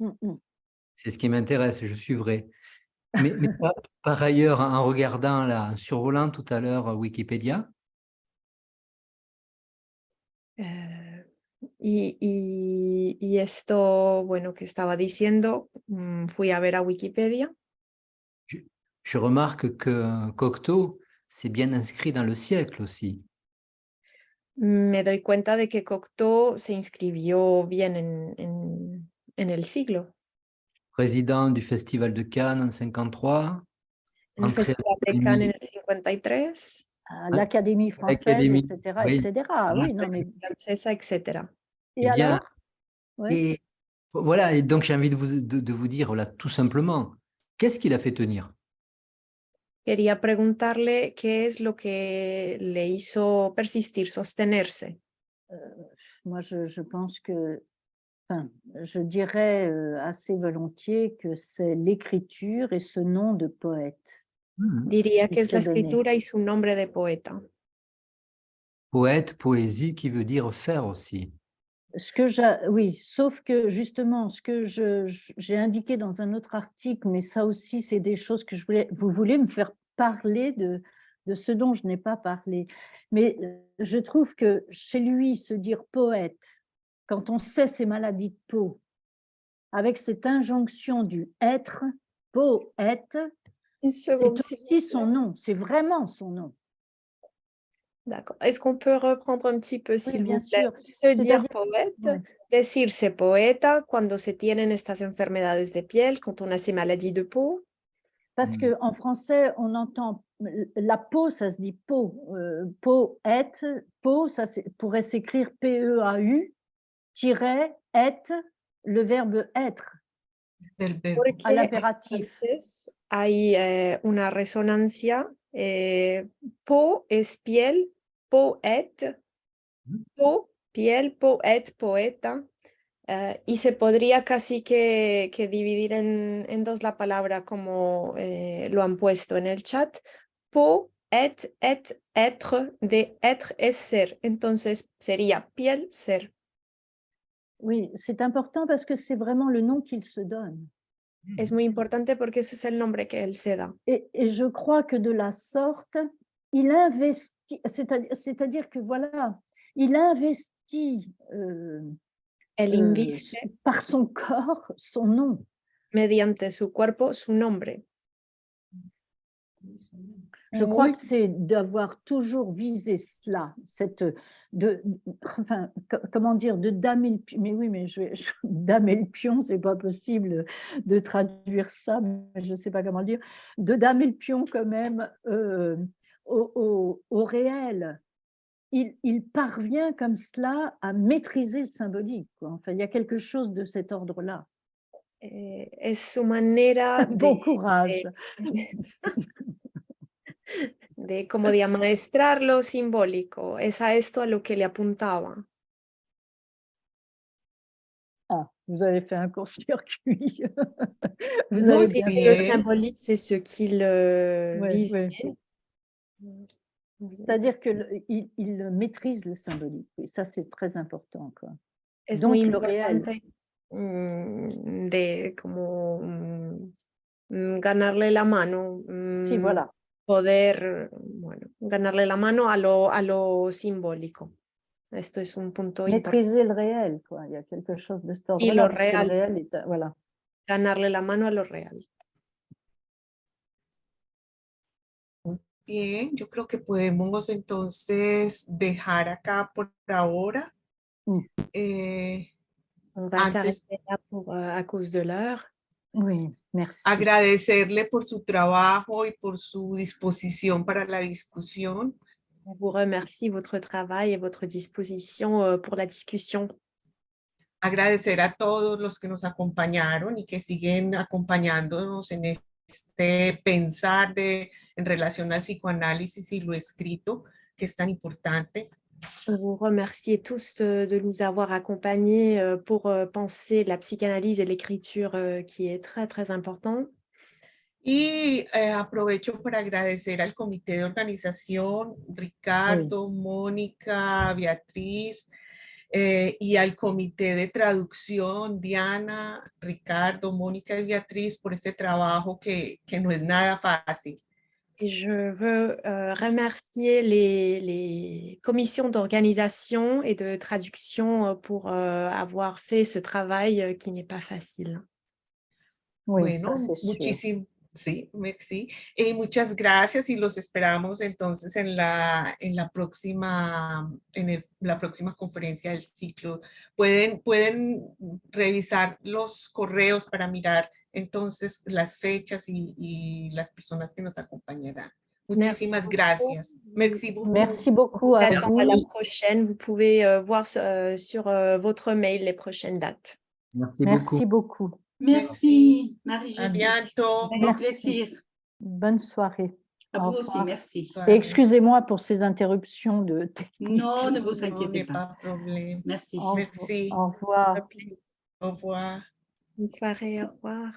C'est ce qui m'intéresse, je suivrai. Mais par ailleurs, en regardant là, en survolant tout à l'heure Wikipédia, Y esto, bueno, que estaba diciendo, fui a ver a Wikipedia. je remarque que Cocteau s'est bien inscrit dans le siècle aussi. Me doy cuenta de que Cocteau se inscribió bien en el siglo. Président du Festival de Cannes en 53. En el entré à Festival de Cannes en el 53. à l'Académie française, L'Académie, etc., oui. etc. Oui, non, mais Francesa, etc. et Eh bien, alors? Ouais. Et voilà, et donc j'ai envie de vous dire, voilà, tout simplement, qu'est-ce qui l'a fait tenir? Quería preguntarle qué es lo que le hizo persistir, sostenerse. Moi, je pense que, enfin, je dirais assez volontiers que c'est l'écriture et ce nom de poète. Diría Il que es la s'est donné. escritura y su nombre de poeta. Poète, poésie qui veut dire faire aussi. Oui, sauf que justement, ce que j'ai indiqué dans un autre article, mais ça aussi, c'est des choses que vous voulez me faire parler de ce dont je n'ai pas parlé. Mais je trouve que chez lui, se dire poète, quand on sait ses maladies de peau, avec cette injonction du être, poète, c'est aussi son nom, c'est vraiment son nom. D'accord. Est-ce qu'on peut reprendre un petit peu, Oui, s'il bien vous plaît? sûr. Se dire C'est-à-dire, poète, ouais. decirse poeta cuando se tienen estas enfermedades de piel, quand on a ces maladies de peau. Parce qu'en français, on entend la peau, ça se dit peau. Poète, peau, ça pourrait s'écrire P-E-A-U, -être, le verbe être, Del verbo. Porque à l'impératif. entonces hay una resonancia. Po es piel, poète, po, piel, poète, poeta. Y se podría casi que dividir en dos la palabra como lo han puesto en el chat. Po, et, être, de être es ser. Entonces sería piel, ser. Oui, c'est important parce que c'est vraiment le nom qu'il se donne. Es muy importante porque ese es el nombre que él se da. Et je crois que de la sorte, il investit, c'est-à-dire que voilà, il investit Él inviste par son corps son nom. mediante su cuerpo su nombre. Je crois que c'est d'avoir toujours visé cela, enfin, comment dire, de damer le pion. Mais oui, mais damer le pion, c'est pas possible de traduire ça, mais je ne sais pas comment le dire. De damer le pion quand même au réel. Il parvient comme cela à maîtriser le symbolique, quoi. Enfin, il y a quelque chose de cet ordre-là. Es su manera Bon courage. de como de amaestrar lo simbólico. Es a esto a lo que le apuntaba. Ah, vous avez fait un court-circuit. Vous Muy avez bien bien. Le symbolique, c'est ce qu'il vise. oui. C'est-à-dire qu'il maîtrise le symbolique. Oui, ça, c'est très important, quoi. Es Donc, muy le réel. importante de como ganarle la mano. Si, voilà. Poder, bueno, ganarle la mano a lo simbólico. Esto es un punto importante. Maîtriser le réel, quoi. Il y a quelque chose de cet Y lo ordre-là, parce que le real. réel est, voilà. Ganarle la mano a lo real. Bien, yo creo que podemos entonces dejar acá por ahora. On va s'arrêter là à cause de l'heure. Oui, merci. Agradecerle por su trabajo y por su disposición para la discusión. Je vous remercie votre travail et votre disposition pour la discussion. agradecer a todos los que nos acompañaron y que siguen acompañándonos en este pensar en relación al psicoanálisis y lo escrito, que es tan importante. Vous remercier tous de nous avoir accompagnés pour penser la psychanalyse et l'écriture qui est très, très important. Y aprovecho para agradecer al comité de organización, Ricardo, Mónica, Beatriz, y al comité de traducción, Diana, Ricardo, Mónica y Beatriz, por este trabajo que no es nada fácil. Et je veux remercier les commissions d'organisation et de traduction pour avoir fait ce travail qui n'est pas facile. Oui, ça Bueno, c'est sûr. muchísimo, sí, merci. Muchas gracias y los esperamos entonces en la próxima, la próxima conferencia del ciclo. Pueden revisar los correos para mirar entonces las fechas y las personas que nos acompañarán. Muchísimas Merci gracias. Merci beaucoup. Merci beaucoup à J'attends à la vous. prochaine. Vous pouvez voir sur votre mail les prochaines dates. Merci Merci beaucoup. beaucoup. Merci, À Marie-Josée. bientôt. Un Merci. plaisir. Bonne soirée. À Au vous aussi, revoir. merci. Et excusez-moi pour ces interruptions de technique. Non, ne vous Non, inquiétez n'est pas. pas de problème. Merci. Au Merci. revoir. Au revoir. Bonne soirée, au revoir.